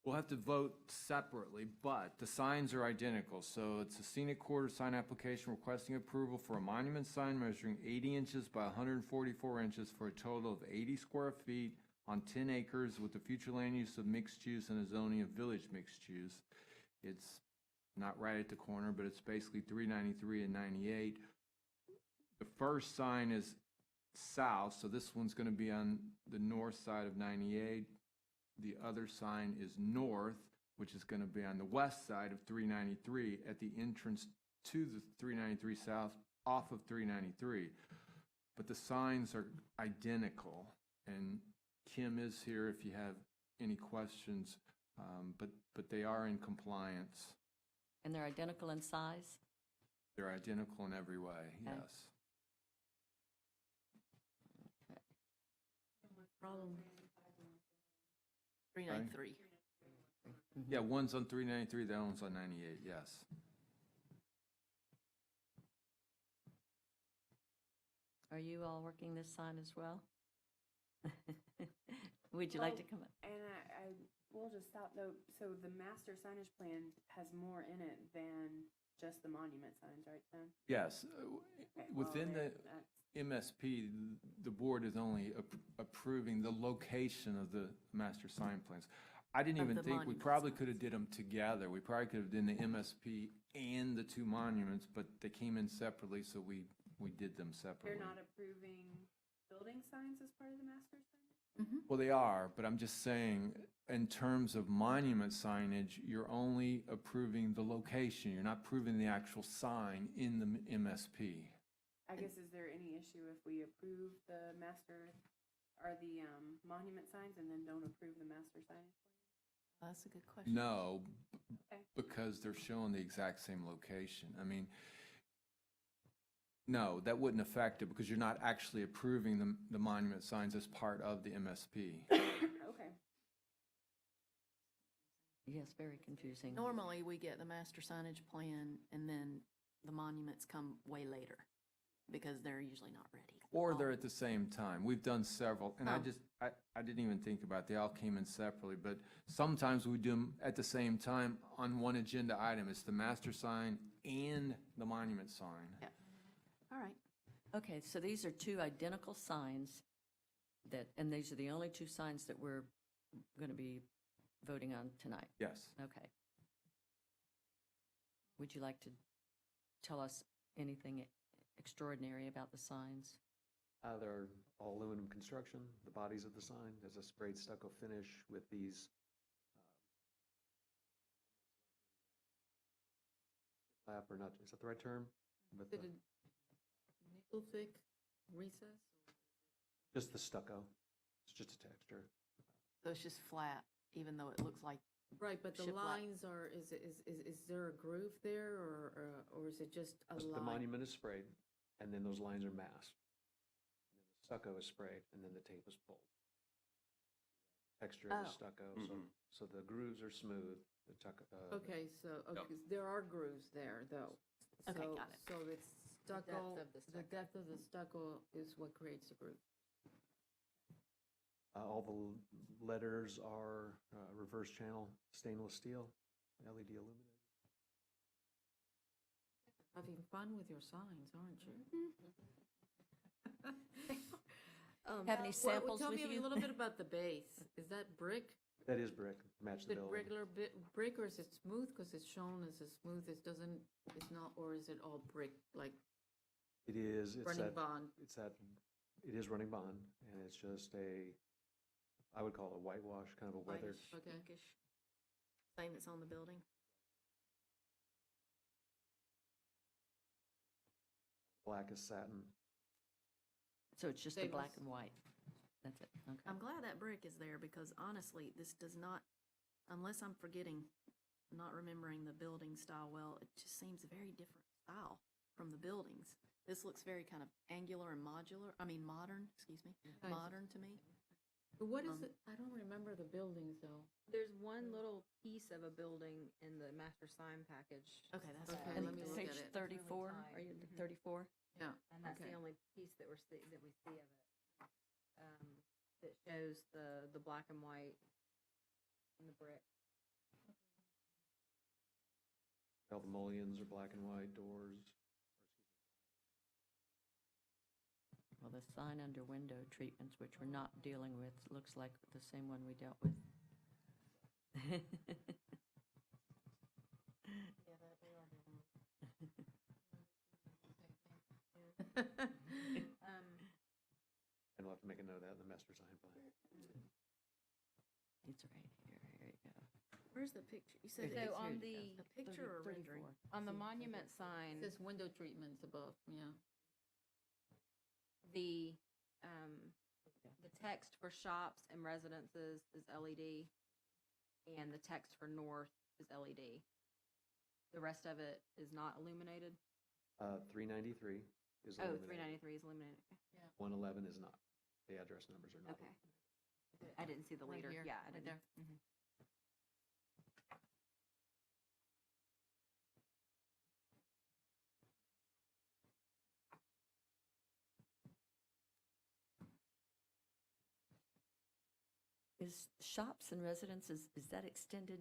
We'll have to vote separately, but the signs are identical. So it's a scenic corridor sign application requesting approval for a monument sign measuring 80 inches by 144 inches for a total of 80 square feet on 10 acres with the future land use of mixed use and a zoning of village mixed use. It's not right at the corner, but it's basically 393 and 98. The first sign is south, so this one's going to be on the north side of 98. The other sign is north, which is going to be on the west side of 393 at the entrance to the 393 south off of 393. But the signs are identical, and Kim is here if you have any questions, but they are in compliance. And they're identical in size? They're identical in every way, Okay. yes. Problem. 393. Yeah, one's on 393, the other one's on 98, yes. Are you all working this sign as well? Would you like to come up? And I will just stop though, so the master signage plan has more in it than just the monument signs, right, Tim? Yes, Okay, well, within the then that's- MSP, the board is only approving the location of the master sign plans. I didn't Of even the think, we monument probably signs. could have did them together. We probably could have done the MSP and the two monuments, but they came in separately, so we did them separately. You're not approving building signs as part of the master signage? Well, they are, but I'm just saying, in terms of monument signage, you're only approving the location. You're not approving the actual sign in the MSP. I guess, is there any issue if we approve the master, or the monument signs and then don't approve the master signage? That's a good question. No, Okay. because they're showing the exact same location. I mean, no, that wouldn't affect it because you're not actually approving the monument signs as part of the MSP. Okay. Yes, very confusing. Normally, we get the master signage plan and then the monuments come way later because they're usually not ready. Or they're at the same time. We've done several, and Oh. I didn't even think about it. They all came in separately, but sometimes we do them at the same time on one agenda item. It's the master sign and the monument sign. Yeah. All right. Okay, so these are two identical signs and these are the only two signs that we're going to be voting on tonight. Yes. Okay. Would you like to tell us anything extraordinary about the signs? They're all aluminum construction. The bodies of the sign has a sprayed stucco finish with these flap, or not, is that the right term? With Is it the- a nickel thick recess? just the stucco. It's just a texture. So it's just flat, even though it looks like, Right, but the Shiplap. lines are, is there a groove there or is it just a The line? monument is sprayed, and then those lines are masked. And then the stucco is sprayed, and then the tape is pulled. Texture of the Oh. stucco, so the grooves are smooth. The Okay, so, there are grooves there, though. Okay, So- got it. So it's stucco, of the the stucco. depth of the stucco is what creates the groove. all the letters are reverse channel stainless steel, LED illuminated. Having fun with your signs, aren't you? Have any samples Tell with me a you? little bit about the base. Is that brick? That is brick, match Is the it building. regular brick or is it smooth? Because it's shown as a smooth, it doesn't, it's not, or is it all brick, like It is, it's running that, bond? it is running bond, and it's just I would call it a whitewash, kind of a weathered. whitish, Okay. pinkish. Same that's on the building. Black as satin. So it's just the black Staples. and white? That's it, okay. I'm glad that brick is there because honestly, this does not, unless I'm forgetting, not remembering the building style well, it just seems a very different style from the buildings. This looks very kind of angular and modern, excuse me, Nice. modern to me. But what is it? I don't remember the buildings, though. There's one little piece of a building in the master sign package. Okay, that's Okay, fine. let me look Page at it. 34, are you Mhm. 34? Yeah. And that's Okay. the only piece that that we see of it. That shows the black and white and the brick. All the mullions are black and white doors. Well, the sign under window treatments, which we're not dealing with, looks like the same one we dealt with. And we'll have to make a note of that in the master sign plan. It's right here, here you go. Where's the picture? You said So it's on here the, you go. a picture or 34. rendering? on the monument sign, It says window treatments above, yeah. the, the text for shops and residences is LED, and the text for north is LED. The rest of it is not illuminated. 393 is Oh, illuminated. 393 is illuminated. 111 is not. The address numbers are not. Okay. I didn't see the Right leader. here, Yeah, I right didn't. there. Mhm. Is shops and residences, is that extended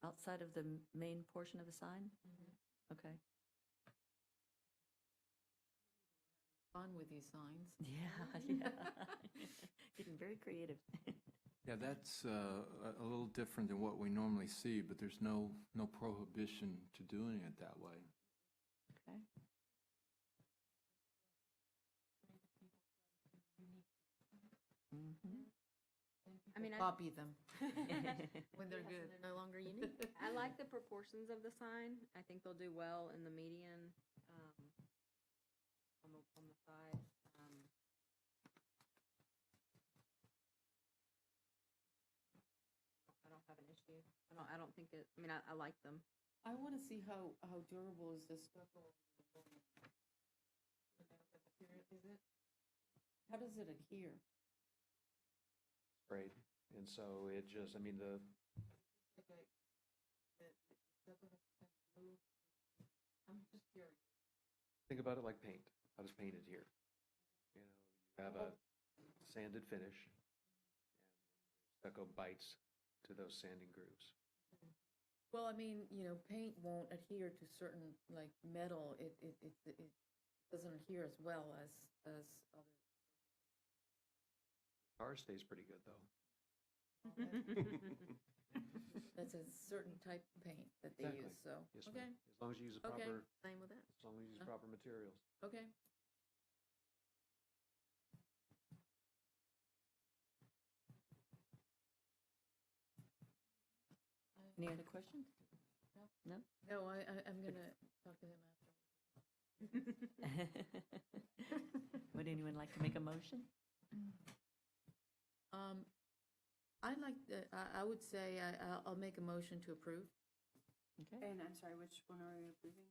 outside of the main portion of the sign? Okay. Fun with these signs. Yeah, yeah. Getting very creative. Yeah, that's a little different than what we normally see, but there's no prohibition to doing it that way. Okay. Mhm. I mean, Copy them when they're Yeah, so good. they're no longer unique. I like the proportions of the sign. I think they'll do well in the median, on the side. I don't have an issue. I don't think it, I mean, I like them. I want to see how durable is this stucco. Is it? How does it adhere? Sprayed. And so it just, I mean, I'm just curious. think about it like paint. How does paint adhere? You know, you have a sanded finish, and stucco bites to those sanding grooves. Well, I mean, paint won't adhere to certain, like, metal. It doesn't adhere as well as other. Ours stays pretty good, though. That's a certain type of paint that they Exactly. use, so. Yes, Okay, ma'am. As long as you use the Okay. proper, Same with that. as long as you use proper materials. okay. Any other questions? No? No, I'm gonna talk to him after. Would anyone like to make a motion? I'd like, I would say, I'll make a motion to approve. Okay. And I'm sorry, which one are we approving?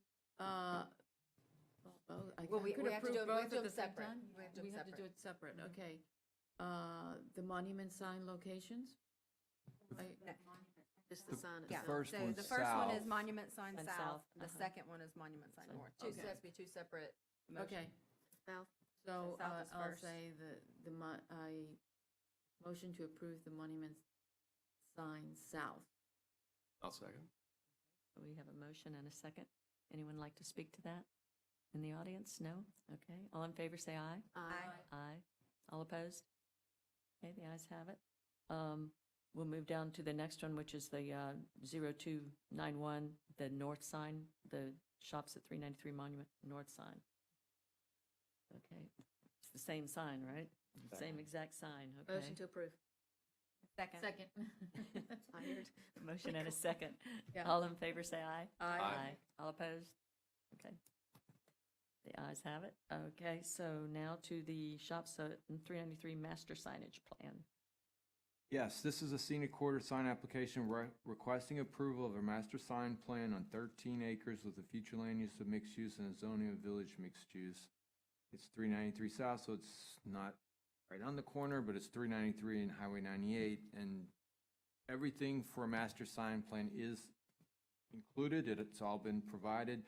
Well, we have to do it both both at at the the same separate. time? We have to do it We have to do it separate, okay. The monument sign locations? Just the sign Yeah. itself. First So one's the first one is south. monument sign And south, south, the uh-huh. second one is monument sign Sign- north. It okay. has to be two separate motions. Okay, South. so South is I'll first. say I motion to approve the monument sign south. I'll second. We have a motion and a second. Anyone like to speak to that in the audience? No? Okay. All in favor, say aye. Aye. Aye. All opposed? Okay, the ayes have it. We'll move down to the next one, which is the 0291, the north sign, the shops at 393 Monument, north sign. Okay. It's the same sign, right? Same exact sign, okay. Motion to approve. Second. Second. Tired. Motion and a second. Yeah. All in favor, say aye. Aye. All opposed? Okay. The ayes have it. Okay, so now to the shops at 393 Master Signage Plan. Yes, this is a scenic quarter sign application requesting approval of a master sign plan on 13 acres with a future land use of mixed use and a zoning of village mixed use. It's 393 South, so it's not right on the corner, but it's 393 and Highway 98, and everything for a master sign plan is included. It's all been provided.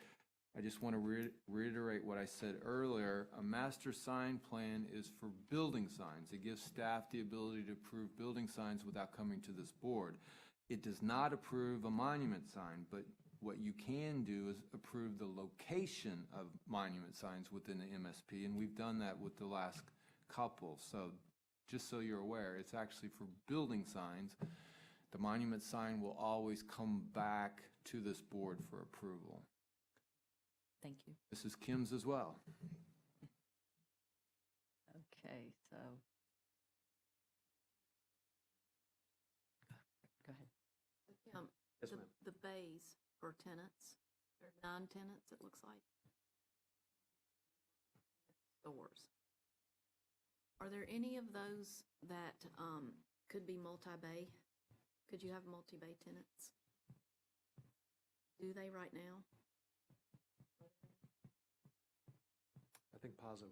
I just want to reiterate what I said earlier. A master sign plan is for building signs. It gives staff the ability to approve building signs without coming to this board. It does not approve a monument sign, but what you can do is approve the location of monument signs within the MSP, and we've done that with the last couple. So just so you're aware, it's actually for building signs. The monument sign will always come back to this board for approval. Thank you. This is Kim's as well. Okay, so. Go ahead. Yes, the, ma'am. the bays for tenants, or non-tenants, it looks like. Stores. Are there any of those that could be multi-bay? Could you have multi-bay tenants? Do they right now? I think positive.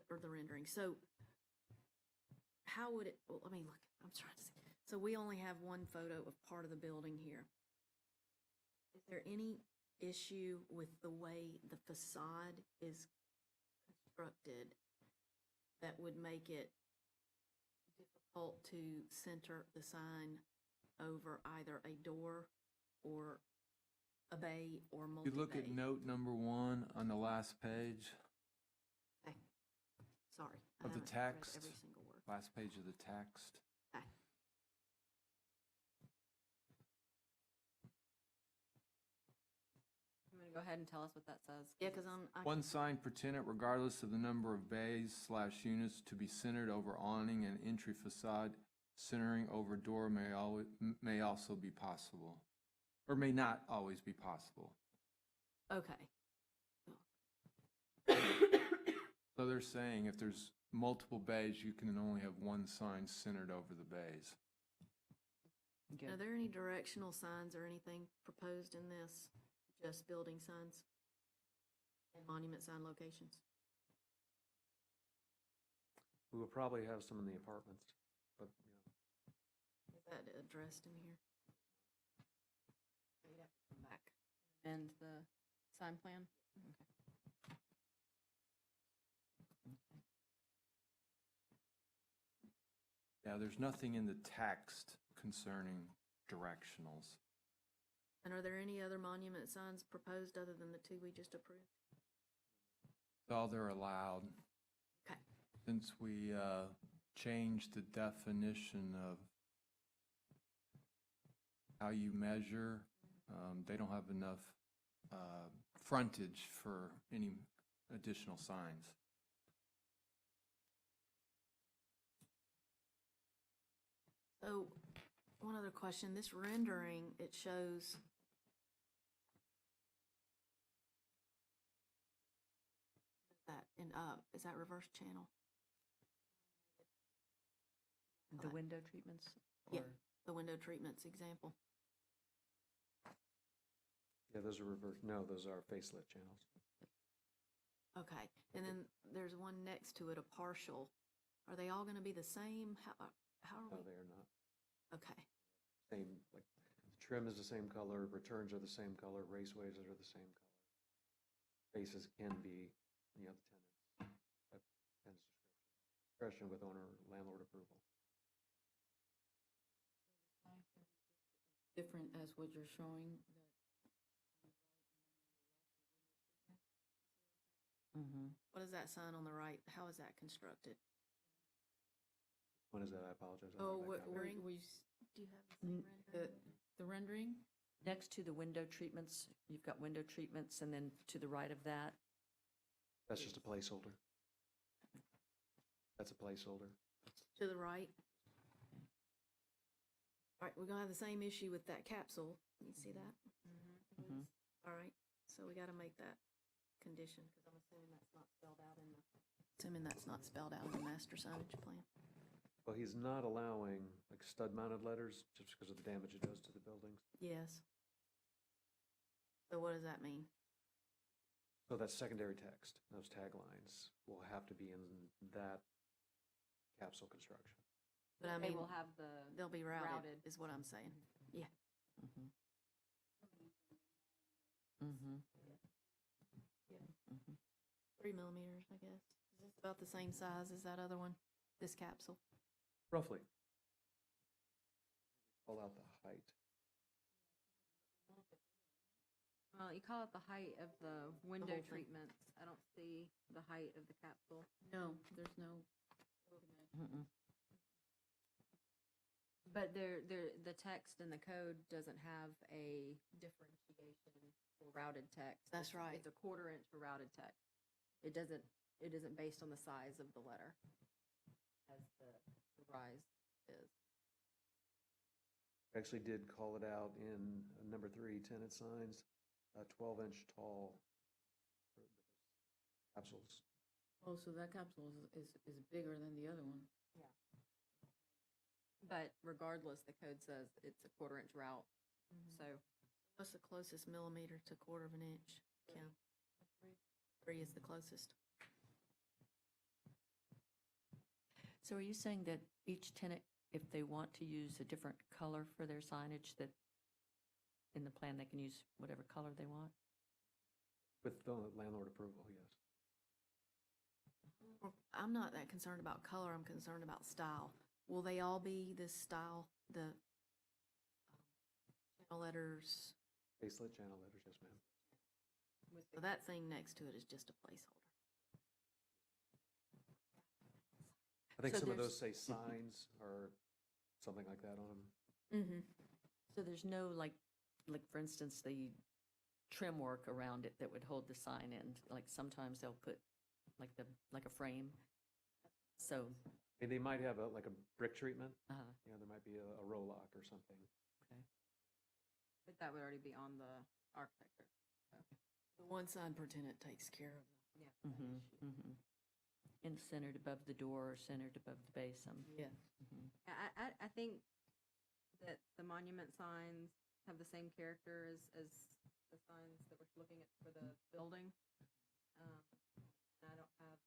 Or the rendering. So how would it, well, I mean, look, I'm trying to see. So we only have one photo of part of the building here. Is there any issue with the way the facade is constructed that would make it difficult to center the sign over either a door or a bay or If multi-bay? you look at note number 1 on the last page Okay. Sorry. I of the haven't read text, every single word. last page of the text. Okay. You want to go ahead and tell us what that says? Yeah, because I One sign per tenant regardless of the number of bays/units to be centered over awning and entry facade. Centering over door may also be possible, or may not always be possible. okay. So they're saying if there's multiple bays, you can only have one sign centered over the bays. Good. Are there any directional signs or anything proposed in this? Just building signs and monument sign locations? We will probably have some in the apartments, but, Is that addressed in here? You'd have to come back. And the sign plan? Okay. Yeah, there's nothing in the text concerning directionals. And are there any other monument signs proposed other than the two we just approved? All they're allowed. Okay. Since we changed the definition of how you measure, they don't have enough frontage for any additional signs. So, one other question. This rendering, it shows that in up. Is that reverse channel? The window treatments? Yeah. or- The window treatments example. yeah, those are reverse, no, those are facelit channels. Okay. And then there's one next to it, a partial. Are they all going to be the same? How are No, we? they are not. Okay. Same, like, trim is the same color, returns are the same color, raceways are the same color. Faces can be, the tenants. That depends discretion with owner, landlord approval. Different as what you're showing. Mhm. What is that sign on the right? How is that constructed? When is that? I apologize. I Oh, don't have that copy. Rendering? Do you have the same rendering? the rendering? Next to the window treatments, you've got window treatments, and then to the right of that, That's just a placeholder. That's a placeholder. To the right? All right, we're gonna have the same issue with that capsule. You see that? Mhm. All right, so we gotta make that condition, because I'm assuming that's not spelled out in the master signage plan. Well, he's not allowing like stud-mounted letters just because of the damage it does to the buildings. Yes. So what does that mean? So that secondary text, those taglines, will have to be in that capsule construction. But I They mean, will have the. they'll be routed, routed. is what I'm saying. Yeah. Mhm. Mhm. Yeah. Mhm. 3 millimeters, I guess. Is this about the same size as that other one, this capsule? Roughly. Call out the height. Well, you call it the height of the window whole thing. treatments. I don't see the height of the capsule. No, there's no. Mm-mm. But the text in the code doesn't have a differentiation for routed text. That's It's- right. It's a 1/4 inch for routed text. It isn't based on the size of the letter as the rise is. Actually did call it out in number 3, tenant signs, 12-inch tall for the capsules. Oh, so that capsule is bigger than the other one. But regardless, the code says it's a 1/4 inch route. So What's the closest millimeter to 1/4 of an inch? Kim? 3 is the closest. So are you saying that each tenant, if they want to use a different color for their signage, that in the plan they can use whatever color they want? With the landlord approval, yes. I'm not that concerned about color, I'm concerned about style. Will they all be this style, the channel letters? Baselit channel letters, yes, ma'am. So that thing next to it is just a placeholder. I think So some of there's- those say signs or something like that on them. Mm-hmm. So there's no, like, for instance, the trim work around it that would hold the sign in? Like, sometimes they'll put, like a frame? So, I mean, they might have like a brick treatment. uh, There might be a row lock or something. okay. but that would already be on the architecture. The one sign per tenant takes care of Yeah. Mm-hmm, mm-hmm. And centered above the door or centered above the base, Yeah. mhm. I think that the monument signs have the same character as the signs that we're looking at for the building. And I don't have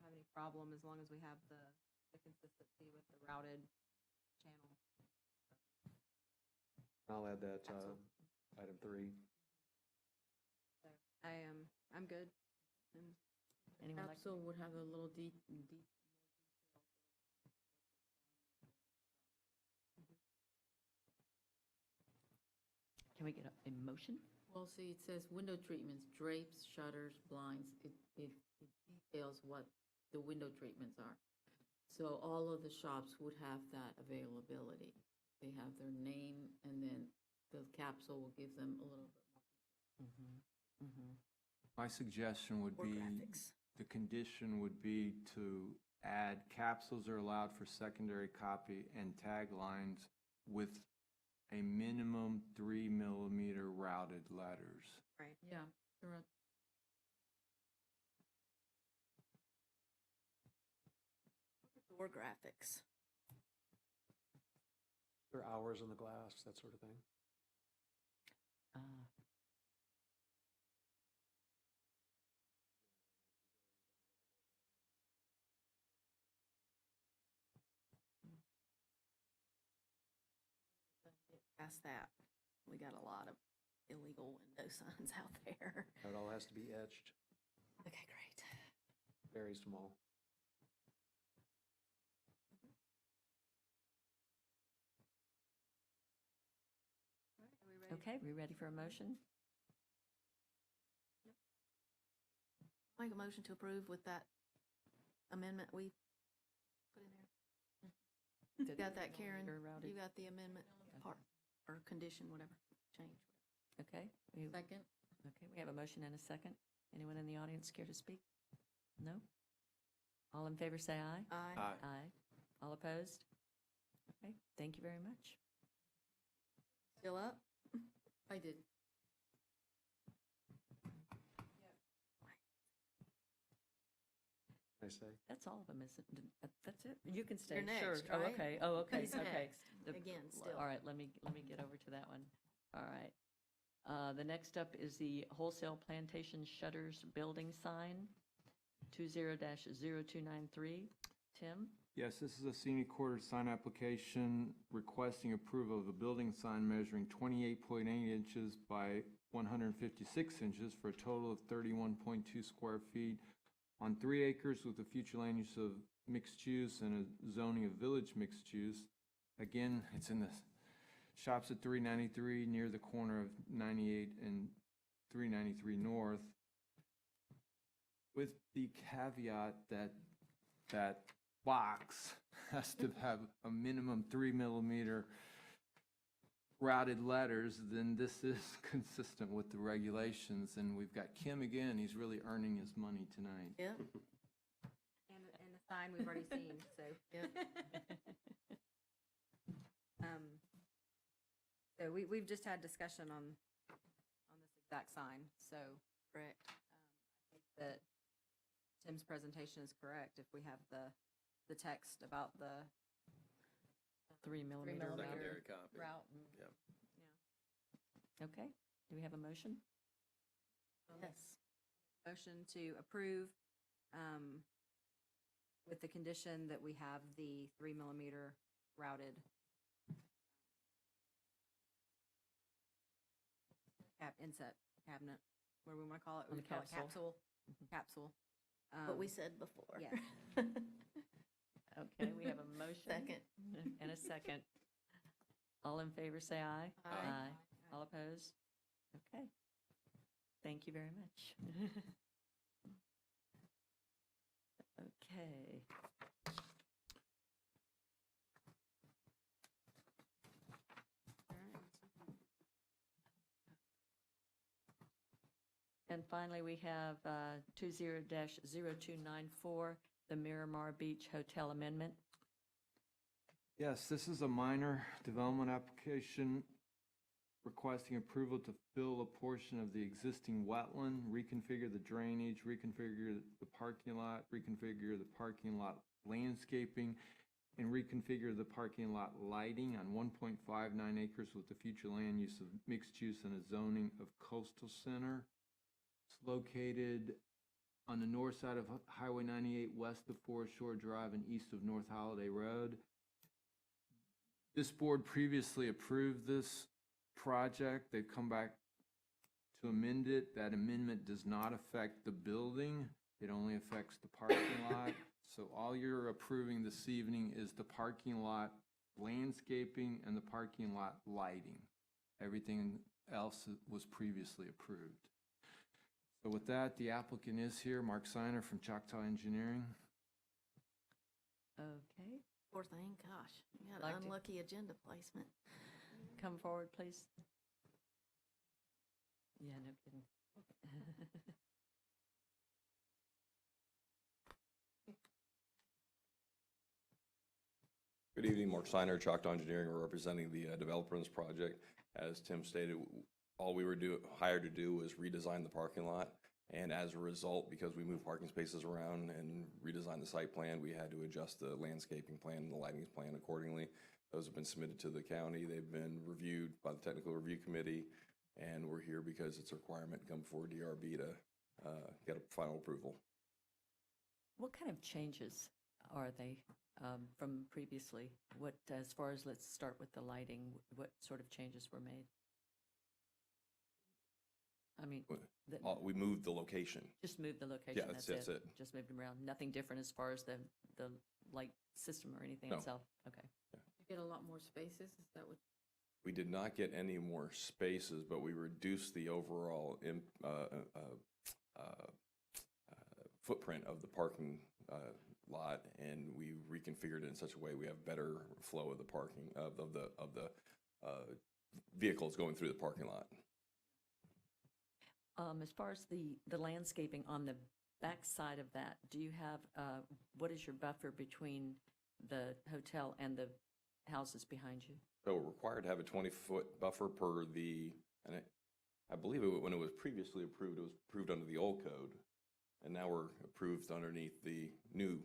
any problem as long as we have the consistency with the routed channel. I'll add that, item 3. So I'm good. And Anyone like? Capsule would have a little deep. Can we get a motion? Well, see, it says window treatments, drapes, shutters, blinds. It details what the window treatments are. So all of the shops would have that availability. They have their name, and then the capsule will give them a little bit more. Mm-hmm, mm-hmm. My suggestion would Or be, graphics. the condition would be to add capsules are allowed for secondary copy and taglines with a minimum 3-millimeter routed letters. right. Yeah, correct. Or graphics. There are hours on the glass, that sort of thing. Past that, we got a lot of illegal window signs out there. It all has to be etched, Okay, great. very small. Are we ready? Okay, we ready for a motion? Make a motion to approve with that amendment we put in there. You got that, Karen? Millimeter routed. You got the amendment part, or condition, whatever, change. Okay. Second? Okay, we have a motion and a second. Anyone in the audience care to speak? No? All in favor, say aye. Aye. Aye. All opposed? Okay, thank you very much. Still up? I did. I say, That's all of them, isn't it? That's it? You can stay. You're Sure. next, Oh, right? okay. Oh, okay, Who's okay. next? The- Again, still. All right, let me get over to that one. All right. The next up is the Wholesale Plantation Shutters Building Sign, 20-0293. Tim? Yes, this is a scenic quarter sign application requesting approval of a building sign measuring 28.8 inches by 156 inches for a total of 31.2 square feet on 3 acres with a future land use of mixed use and a zoning of village mixed use. Again, it's in the shops at 393 near the corner of 98 and 393 North, with the caveat that that box has to have a minimum 3 mm routed letters, then this is consistent with the regulations. And we've got Kim again, he's really earning his money tonight. Yeah, And the sign we've already seen, so. yeah. So we've just had discussion on this exact sign, so Correct. I think that Tim's presentation is correct. If we have the text about the 3 millimeter millimeter. route. Secondary copy. route. And, Yep. Okay, do we have a motion? Yes. motion to approve, with the condition that we have the 3 millimeter routed inset cabinet, what do we want to call it? On We the call it capsule. Capsule. What we said before. Yeah. Okay, we have a motion. Second. And a second. All in favor, say aye. Aye. All opposed? Okay. Thank you very much. Okay. And finally, we have 20-0294, the Miramar Beach Hotel Amendment. Yes, this is a minor development application requesting approval to fill a portion of the existing wetland, reconfigure the drainage, reconfigure the parking lot, reconfigure the parking lot landscaping, and reconfigure the parking lot lighting on 1.59 acres with the future land use of mixed use and a zoning of coastal center. It's located on the north side of Highway 98, west of Forest Shore Drive and east of North Holiday Road. This board previously approved this project. They've come back to amend it. That amendment does not affect the building. It only affects the parking lot. So all you're approving this evening is the parking lot landscaping and the parking lot lighting. Everything else was previously approved. So with that, the applicant is here, Mark Seiner from Choctaw Engineering. Okay, Poor thing, gosh, you had Like an to- unlucky agenda placement. come forward, please. Yeah, no kidding. Good evening, Mark Steiner, Choctaw Engineering. We're representing the developer in this project. As Tim stated, all we were hired to do was redesign the parking lot. And as a result, because we moved parking spaces around and redesigned the site plan, we had to adjust the landscaping plan and the lighting plan accordingly. Those have been submitted to the county. They've been reviewed by the Technical Review Committee, and we're here because it's a requirement to come before DRB to get a final approval. What kind of changes are they from previously? What, as far as, let's start with the lighting, what sort of changes were made? I mean, We moved the location. just move the location, Yeah, that's that's it? it. Just moved them around, nothing different as far as the light system or anything No. itself? Okay. You get a lot more spaces, is that what? We did not get any more spaces, but we reduced the overall footprint of the parking lot, and we reconfigured it in such a way we have better flow of the parking of the vehicles going through the parking lot. As far as the landscaping on the back side of that, do you have, what is your buffer between the hotel and the houses behind you? So we're required to have a 20-foot buffer per and I believe when it was previously approved, it was approved under the old code, and now we're approved underneath the new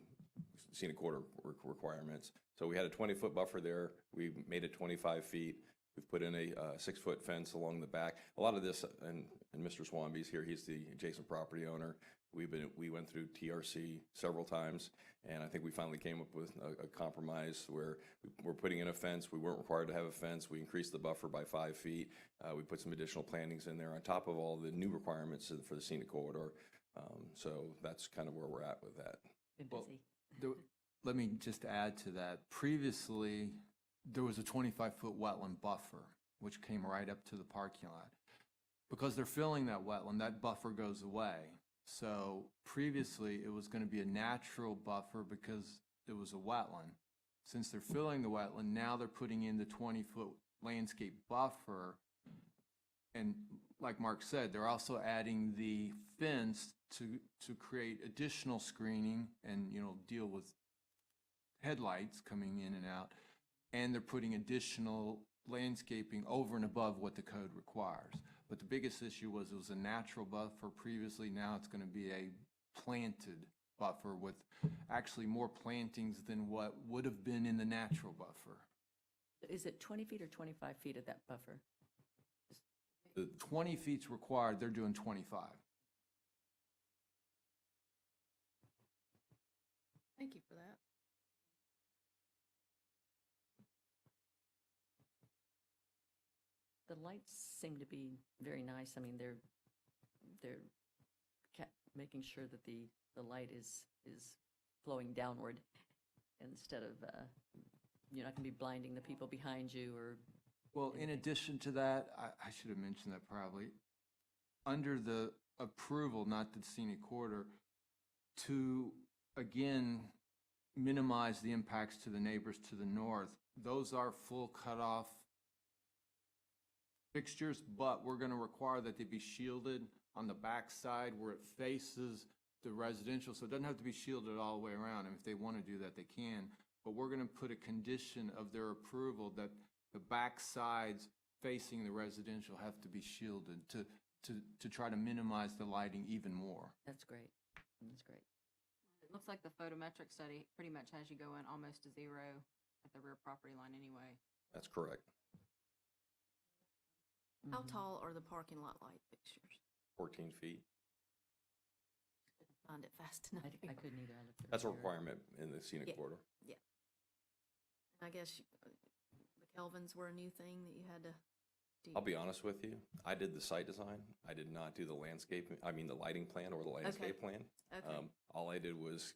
scenic corridor requirements. So we had a 20-foot buffer there. We made it 25 feet. We've put in a 6-foot fence along the back. A lot of this, and Mr. Swanby's here, he's the adjacent property owner. We went through TRC several times, and I think we finally came up with a compromise where we're putting in a fence. We weren't required to have a fence. We increased the buffer by 5 feet. We put some additional plantings in there on top of all the new requirements for the scenic corridor. So that's kind of where we're at with that. Been Well, busy. Let me just add to that. Previously, there was a 25-foot wetland buffer, which came right up to the parking lot. Because they're filling that wetland, that buffer goes away. So previously, it was going to be a natural buffer because it was a wetland. Since they're filling the wetland, now they're putting in the 20-foot landscape buffer. And like Mark said, they're also adding the fence to create additional screening and, deal with headlights coming in and out. And they're putting additional landscaping over and above what the code requires. But the biggest issue was it was a natural buffer previously. Now it's going to be a planted buffer with actually more plantings than what would have been in the natural buffer. Is it 20 feet or 25 feet of that buffer? The 20 feet's required, they're doing 25. Thank you for that. The lights seem to be very nice. I mean, they're making sure that the light is flowing downward instead of, you're not going to be blinding the people behind you or. Well, in addition to that, I should have mentioned that probably, under the approval, not the scenic corridor, to, again, minimize the impacts to the neighbors to the north, those are full cutoff fixtures, but we're going to require that they be shielded on the back side where it faces the residential, so it doesn't have to be shielded all the way around, and if they want to do that, they can, but we're going to put a condition of their approval that the back sides facing the residential have to be shielded to try to minimize the lighting even more. That's great. That's great. It looks like the photometric study pretty much has you go in almost to zero at the rear property line anyway. That's correct. How tall are the parking lot light fixtures? 14 feet. Find it fast enough. I couldn't either. I looked at it That's a here. requirement in the scenic Yeah. corridor. Yeah. I guess the Kelvins were a new thing that you had to do. I'll be honest with you, I did the site design. I did not do the the lighting plan or the landscape plan. Okay. All I did was,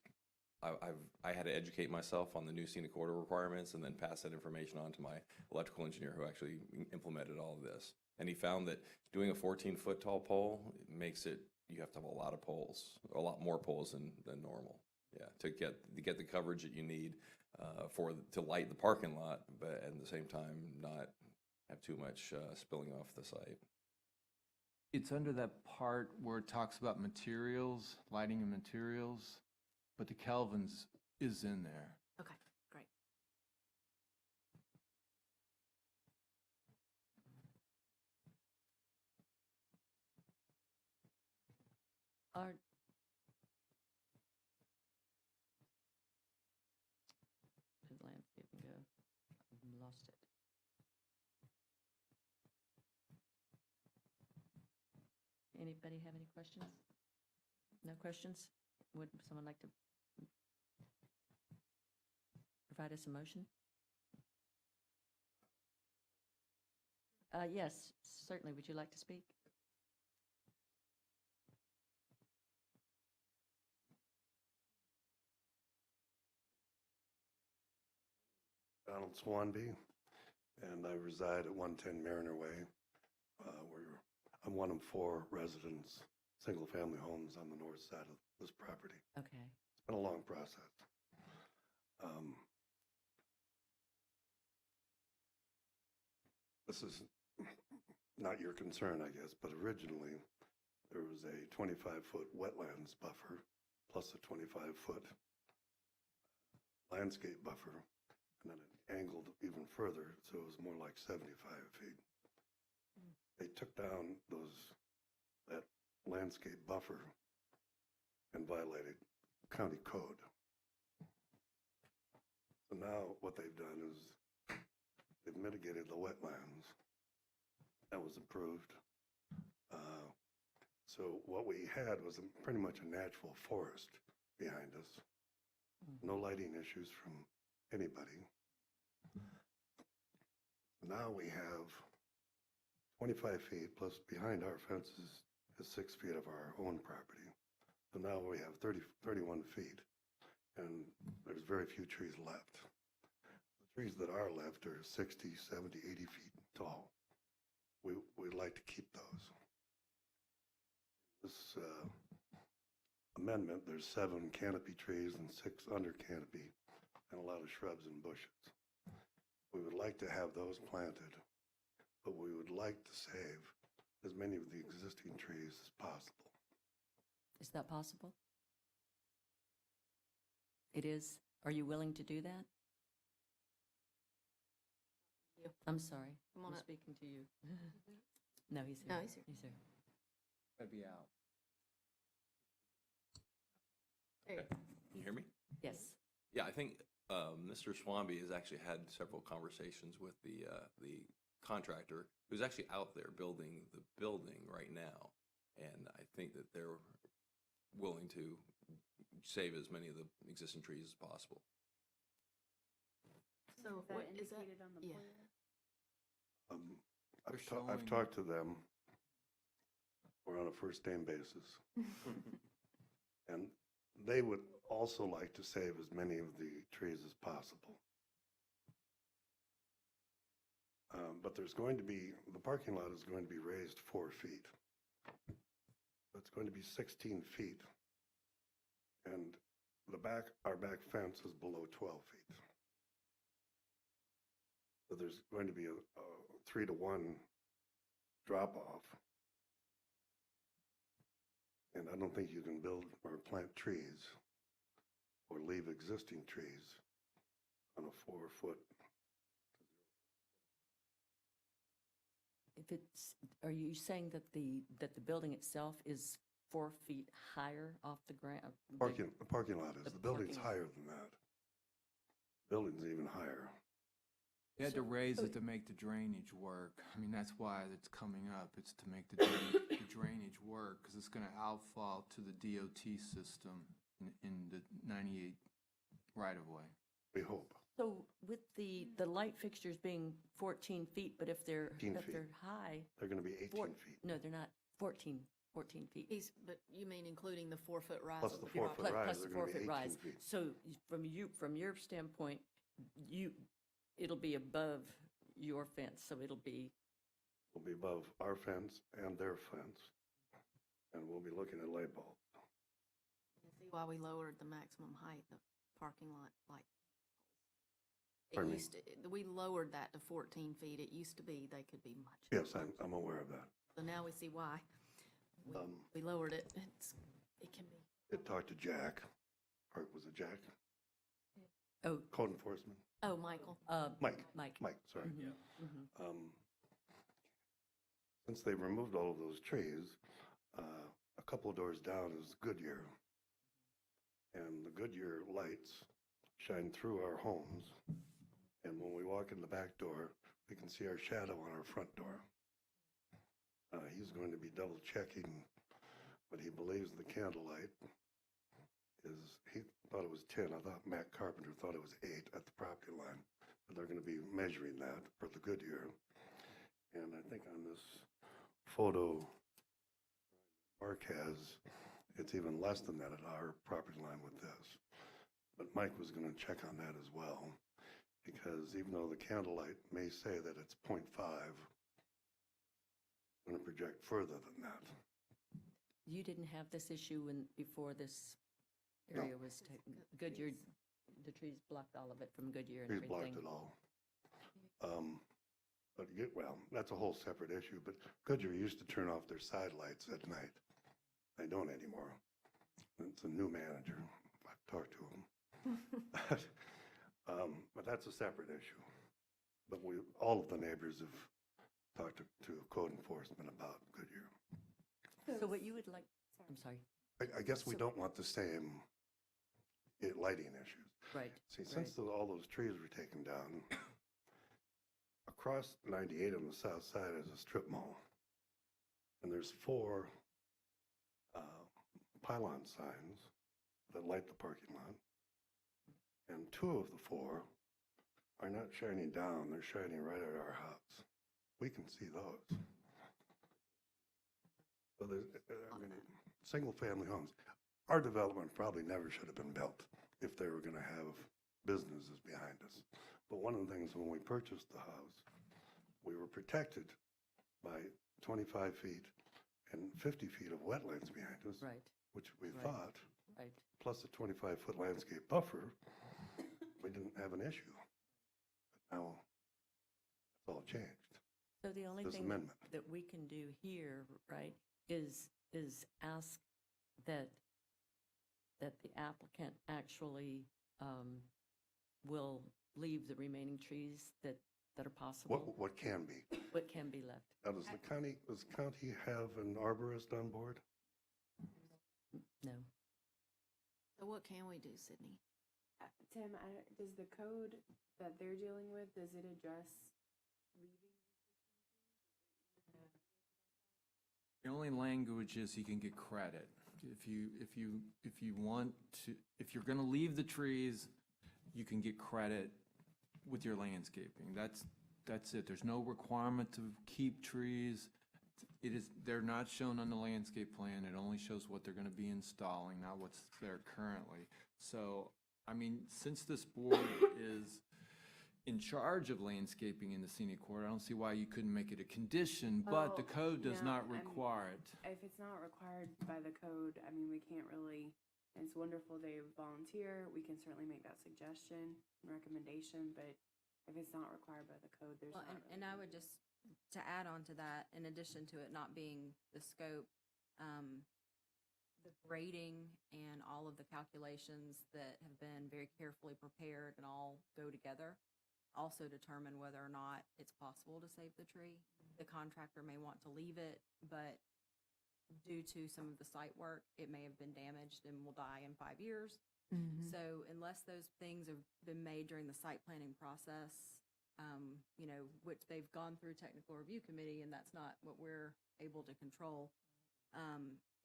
I had to educate myself on the new scenic corridor requirements and then pass that information on to my electrical engineer who actually implemented all of this. And he found that doing a 14-foot tall pole makes it, you have to have a lot of poles, a lot more poles than normal. Yeah, to get the coverage that you need to light the parking lot, but at the same time not have too much spilling off the site. It's under that part where it talks about materials, lighting and materials, but the Kelvins is in there. Okay, great. Are, did landscaping go? I lost it. Anybody have any questions? No questions? Would someone like to provide us a motion? Yes, certainly. Would you like to speak? Donald Swanby, and I reside at 110 Mariner Way. I'm one of 4 residents, single-family homes on the north side of this property. Okay. It's been a long process. This is not your concern, I guess, but originally there was a 25-foot wetlands buffer plus a 25-foot landscape buffer, and then it angled even further, so it was more like 75 feet. They took down that landscape buffer and violated county code. So now what they've done is they've mitigated the wetlands. That was approved. So what we had was pretty much a natural forest behind us. No lighting issues from anybody. Now we have 25 feet plus behind our fences is 6 feet of our own property. So now we have 31 feet, and there's very few trees left. The trees that are left are 60, 70, 80 feet tall. We'd like to keep those. This amendment, there's 7 canopy trees and 6 under canopy, and a lot of shrubs and bushes. We would like to have those planted, but we would like to save as many of the existing trees as possible. Is that possible? It is? Are you willing to do that? You. I'm sorry. Come on I'm up. speaking to you. No, he's here. No, he's here. He's here. That'd be out. Okay. Can you hear me? Yes. Yeah, I think Mr. Swampy has actually had several conversations with the contractor who's actually out there building the building right now. And I think that they're willing to save as many of the existing trees as possible. So Is that what is that? indicated on the Yeah. plan? They're I've showing- talked to them. We're on a first name basis. And they would also like to save as many of the trees as possible. But there's going to be, the parking lot is going to be raised 4 feet. It's going to be 16 feet. And our back fence is below 12 feet. So there's going to be a 3-to-1 drop off. And I don't think you can build or plant trees or leave existing trees on a 4-foot. If it's, are you saying that the building itself is 4 feet higher off the ground? The parking lot is, the building's parking lot. higher than that. Building's even higher. They had to raise it to make the drainage work. I mean, that's why it's coming up. It's to make the drainage work, because it's going to outfall to the DOT system in the 98 right-of-way. We hope. So with the light fixtures being 14 feet, but if they're, 18 if feet. they're high, They're going to be 18 feet. no, they're not, 14 feet. But you mean including the 4-foot rise? Plus of the the 4-foot drop? rise, Plus they're the going to 4-foot be 18 rise. feet. So from your standpoint, it'll be above your fence, so it'll be, Will be above our fence and their fence. And we'll be looking at light bulbs. You see why we lowered the maximum height of parking lot light. Pardon me? We lowered that to 14 feet. It used to be they could be much. Yes, I'm aware of that. So now we see why. We lowered it. It can be. It talked to Jack, or was it Jack? oh, Code enforcement? Oh, Michael. Mike, Mike. sorry. Mhm. Since they removed all of those trees, a couple of doors down is Goodyear. And the Goodyear lights shine through our homes. And when we walk in the back door, we can see our shadow on our front door. He's going to be double checking, but he believes the candlelight he thought it was 10. I thought Matt Carpenter thought it was 8 at the property line. But they're going to be measuring that for the Goodyear. And I think on this photo Mark has, it's even less than that at our property line with this. But Mike was going to check on that as well, because even though the candlelight may say that it's 0.5, it's going to project further than that. You didn't have this issue before this No. area was taken, Goodyear, the trees blocked all of it from Goodyear and Trees everything. blocked it all. Well, that's a whole separate issue, but Goodyear used to turn off their side lights at night. They don't anymore. It's a new manager. I've talked to him. But that's a separate issue. But all of the neighbors have talked to code enforcement about Goodyear. So what you would like, I'm sorry, I guess we don't want the same lighting issues. right. See, since all those trees were taken down, across 98 on the south side is a strip mall. And there's 4 pylon signs that light the parking lot. And 2 of the 4 are not shining down, they're shining right at our house. We can see those. So there's, single-family homes. Our development probably never should have been built if they were going to have businesses behind us. But one of the things, when we purchased the house, we were protected by 25 feet and 50 feet of wetlands behind us. Right, Which we Right. thought, right. plus a 25-foot landscape buffer, we didn't have an issue. But now, it's all changed. So the only This thing amendment. that we can do here, right, is ask that the applicant actually will leave the remaining trees that are possible, What can be? what can be left. Now, does the county have an arborist on board? No. So what can we do, Sydney? Tim, does the code that they're dealing with, does it address leaving? The only language is you can get credit. If you want to, if you're gonna leave the trees, you can get credit with your landscaping. That's it. There's no requirement to keep trees. They're not shown on the landscape plan. It only shows what they're gonna be installing, not what's there currently. So, I mean, since this board is in charge of landscaping in the scenic corridor, I don't see why you couldn't make it a condition, but the code does not require it. If it's not required by the code, I mean, we can't really, it's wonderful they volunteer. We can certainly make that suggestion and recommendation, but if it's not required by the code, there's Well, not. and I would just, to add on to that, in addition to it not being the scope, the grading and all of the calculations that have been very carefully prepared and all go together also determine whether or not it's possible to save the tree. The contractor may want to leave it, but due to some of the site work, it may have been damaged and will die in 5 years. So unless those things have been made during the site planning process, which they've gone through technical review committee, and that's not what we're able to control,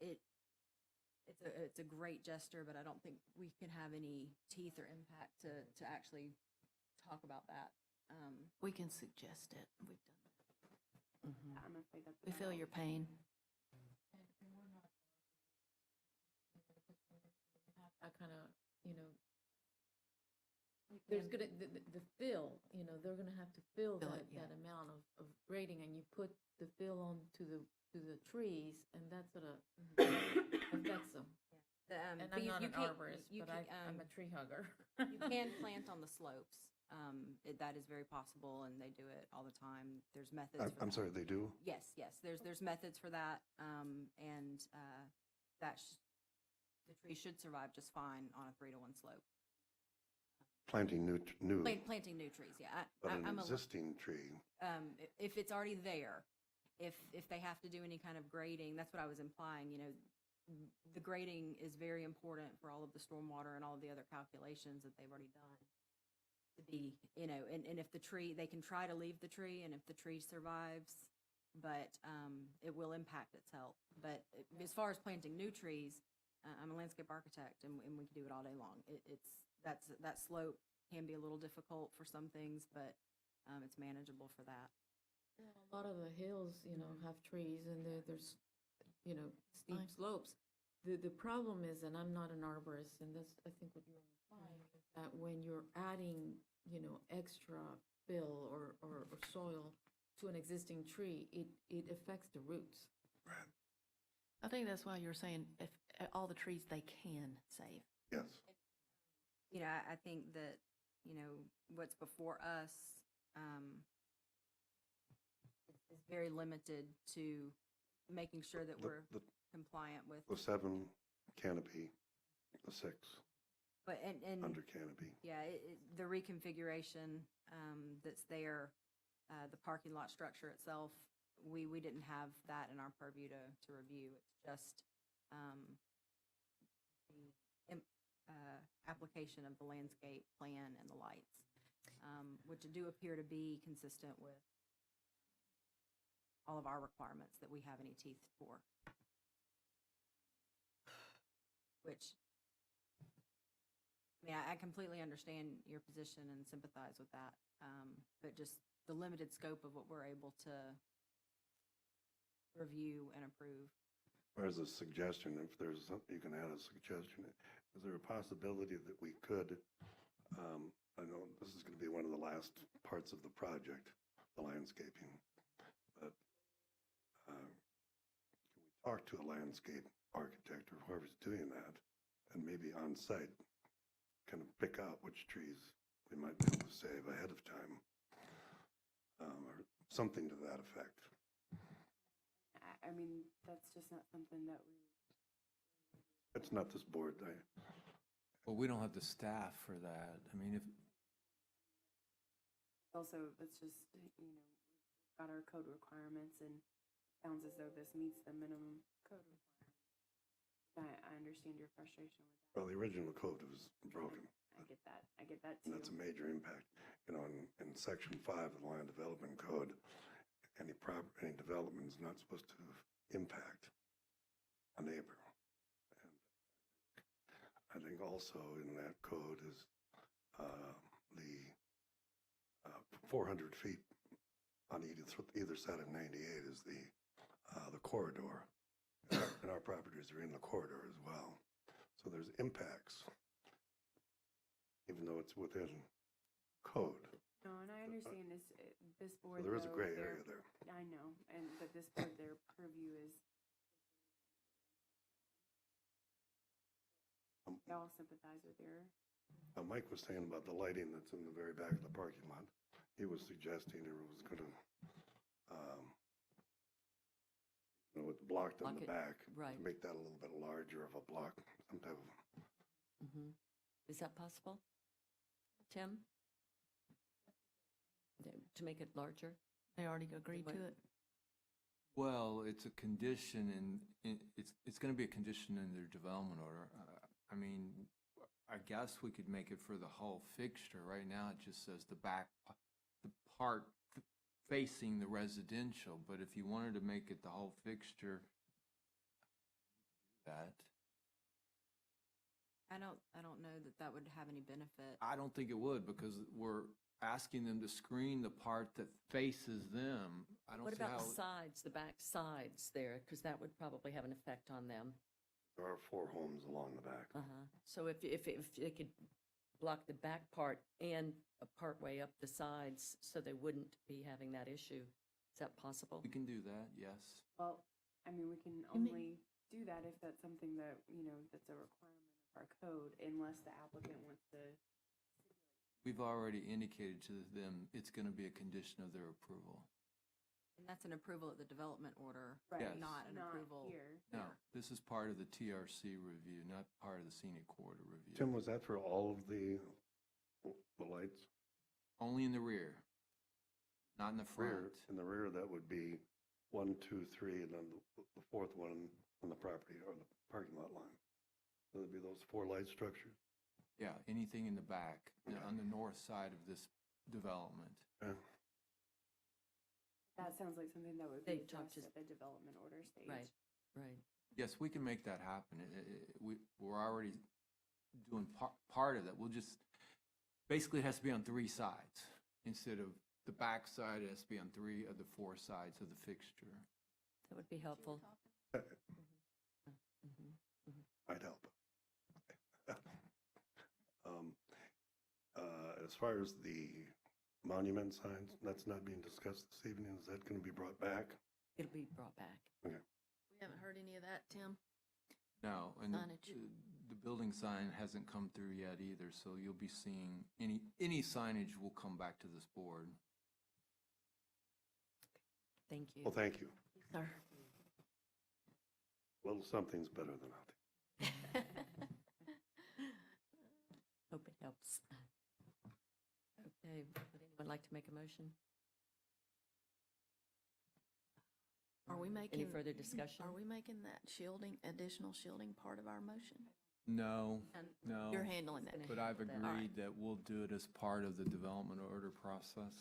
it's a great gesture, but I don't think we can have any teeth or impact to actually talk about that. We can suggest it. We've done that. Yeah, I'm afraid that's. We feel your pain. I kind of, there's gonna, the fill, they're gonna have to fill Fill that, it, yeah. that amount of grading, and you put the fill on to the trees, and that sort of affects them. And But I'm you- not you an can't- arborist, you but can, I'm a tree hugger. You can plant on the slopes. That is very possible, and they do it all the time. There's methods for I'm that. sorry, they do? Yes, there's methods for that, and the tree should survive just fine on a 3-to-1 slope. Planting new, Planting new trees, yeah. but I'm an a- existing tree. If it's already there, if they have to do any kind of grading, that's what I was implying, the grading is very important for all of the stormwater and all of the other calculations that they've already done. To be, and if the tree, they can try to leave the tree, and if the tree survives, but it will impact its health. But as far as planting new trees, I'm a landscape architect, and we can do it all day long. That slope can be a little difficult for some things, but it's manageable for that. Yeah, a lot of the hills, have trees, and there's, steep Fine. slopes. The problem is, and I'm not an arborist, and that's, I think, what you're implying, is that when you're adding, extra fill or soil to an existing tree, it affects the roots. Right. I think that's why you're saying if all the trees they can save. Yes. I think that, what's before us is very limited to making sure that we're compliant with. The 7 canopy, the 6 But, and under canopy. yeah, the reconfiguration that's there, the parking lot structure itself, we didn't have that in our purview to review. It's just the application of the landscape plan and the lights, which do appear to be consistent with all of our requirements that we have any teeth for. Which, I mean, I completely understand your position and sympathize with that, but just the limited scope of what we're able to review and approve. As a suggestion, if there's something, you can add a suggestion. Is there a possibility that we could, I know this is going to be one of the last last parts of the project, the landscaping. But can we talk to a landscape architect or whoever's doing that, and maybe on site, kind of pick out which trees we might be able to save ahead of time, or something to that effect. I mean, that's just not something that we, It's not this board. Well, we don't have the staff for that. I mean, if, also, it's just, you know, we've got our code requirements and it sounds as though this meets the minimum code requirements. I understand your frustration with that. Well, the original code was broken. I get that. I get that And too. that's a major impact. You know, in Section 5 of the Land Development Code, any development is not supposed to impact a neighbor. And I think also in that code is the 400 feet on either side of 98 is the corridor. And our properties are in the corridor as well. So there's impacts, even though it's within code. No, and I understand this So board. there is a though, gray their- area there. I know, but this board, their purview is. We all sympathize with your. Mike was saying about the lighting that's in the very back of the parking lot. He was suggesting it was going to, you know, it's blocked on Block the it, back. right. To make that a little bit larger of a block, some type of, Is that possible? Tim? To make it larger? They already agreed to it? well, it's a condition and it's going to be a condition in their development order. I mean, I guess we could make it for the whole fixture. Right now, it just says the part facing the residential, but if you wanted to make it the whole fixture, that. I don't know that would have any benefit. I don't think it would, because we're asking them to screen the part that faces them. I don't What see about how. the sides, the back sides there? Because that would probably have an effect on them. there are 4 homes along the back. So if they could block the back part and a part way up the sides, so they wouldn't be having that issue, is that possible? We can do that, yes. Well, I mean, we can only do that if that's something that, you know, that's a requirement of our code, unless the applicant wants to. We've already indicated to them it's going to be a condition of their approval. And that's an approval at the development order, Right, Yes. not an approval. Here. No, this is part of the TRC review, not part of the scenic corridor review. Tim, was that for all of the lights? Only in the rear, not in the front. In the rear, that would be 1, 2, 3, and then the 4th one on the property or the parking lot line. So there'd be those 4 light structures. Yeah, anything in the back, on the north side of this development. Okay. That sounds like something that would They be talked addressed to- at the development order stage. Right, right. Yes, we can make that happen. We're already doing part of that. We'll just, basically it has to be on 3 sides. Instead of the back side, it has to be on 3 of the 4 sides of the fixture. That would be helpful. Might help. As far as the monument signs, that's not being discussed this evening. Is that going to be brought back? It'll be brought back. We haven't heard any of that, Tim? No, and Signage. the building sign hasn't come through yet either, so you'll be seeing, any signage will come back to this board. Thank you. Well, thank you. Sir. A little something's better than nothing. Hope it helps. Okay, would anyone like to make a motion? Are we making? Any further discussion? Are we making that shielding, additional shielding part of our motion? No, And no. You're handling that. But I've All right. agreed that we'll do it as part of the development order process.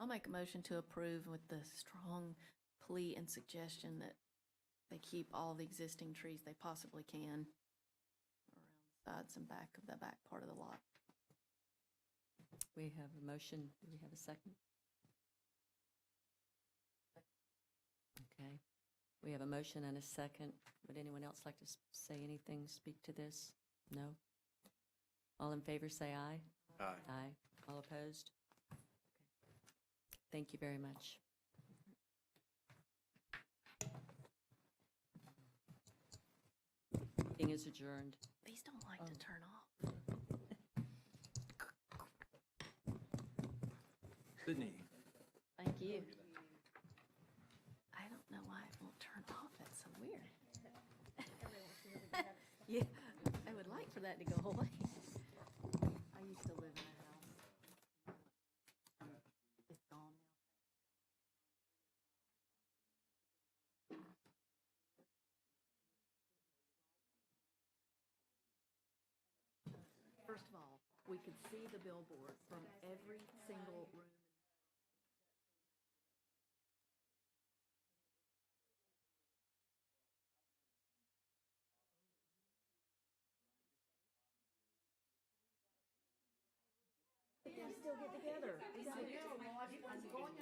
I'll make a motion to approve with the strong plea and suggestion that they keep all the existing trees they possibly can around the sides and back of the back part of the lot. We have a motion. Do we have a second? Okay. We have a motion and a second. Would anyone else like to say anything, speak to this? No? All in favor, say aye. Aye. Aye. All opposed? Thank you very much. Meeting is adjourned. These don't like to turn off. Sydney? Thank you. I don't know why it won't turn off. That's so weird. Yeah, I would like for that to go away. I used to live in a house. It's gone now. First of all, we could see the billboard from every single room. They still get together. I'm going on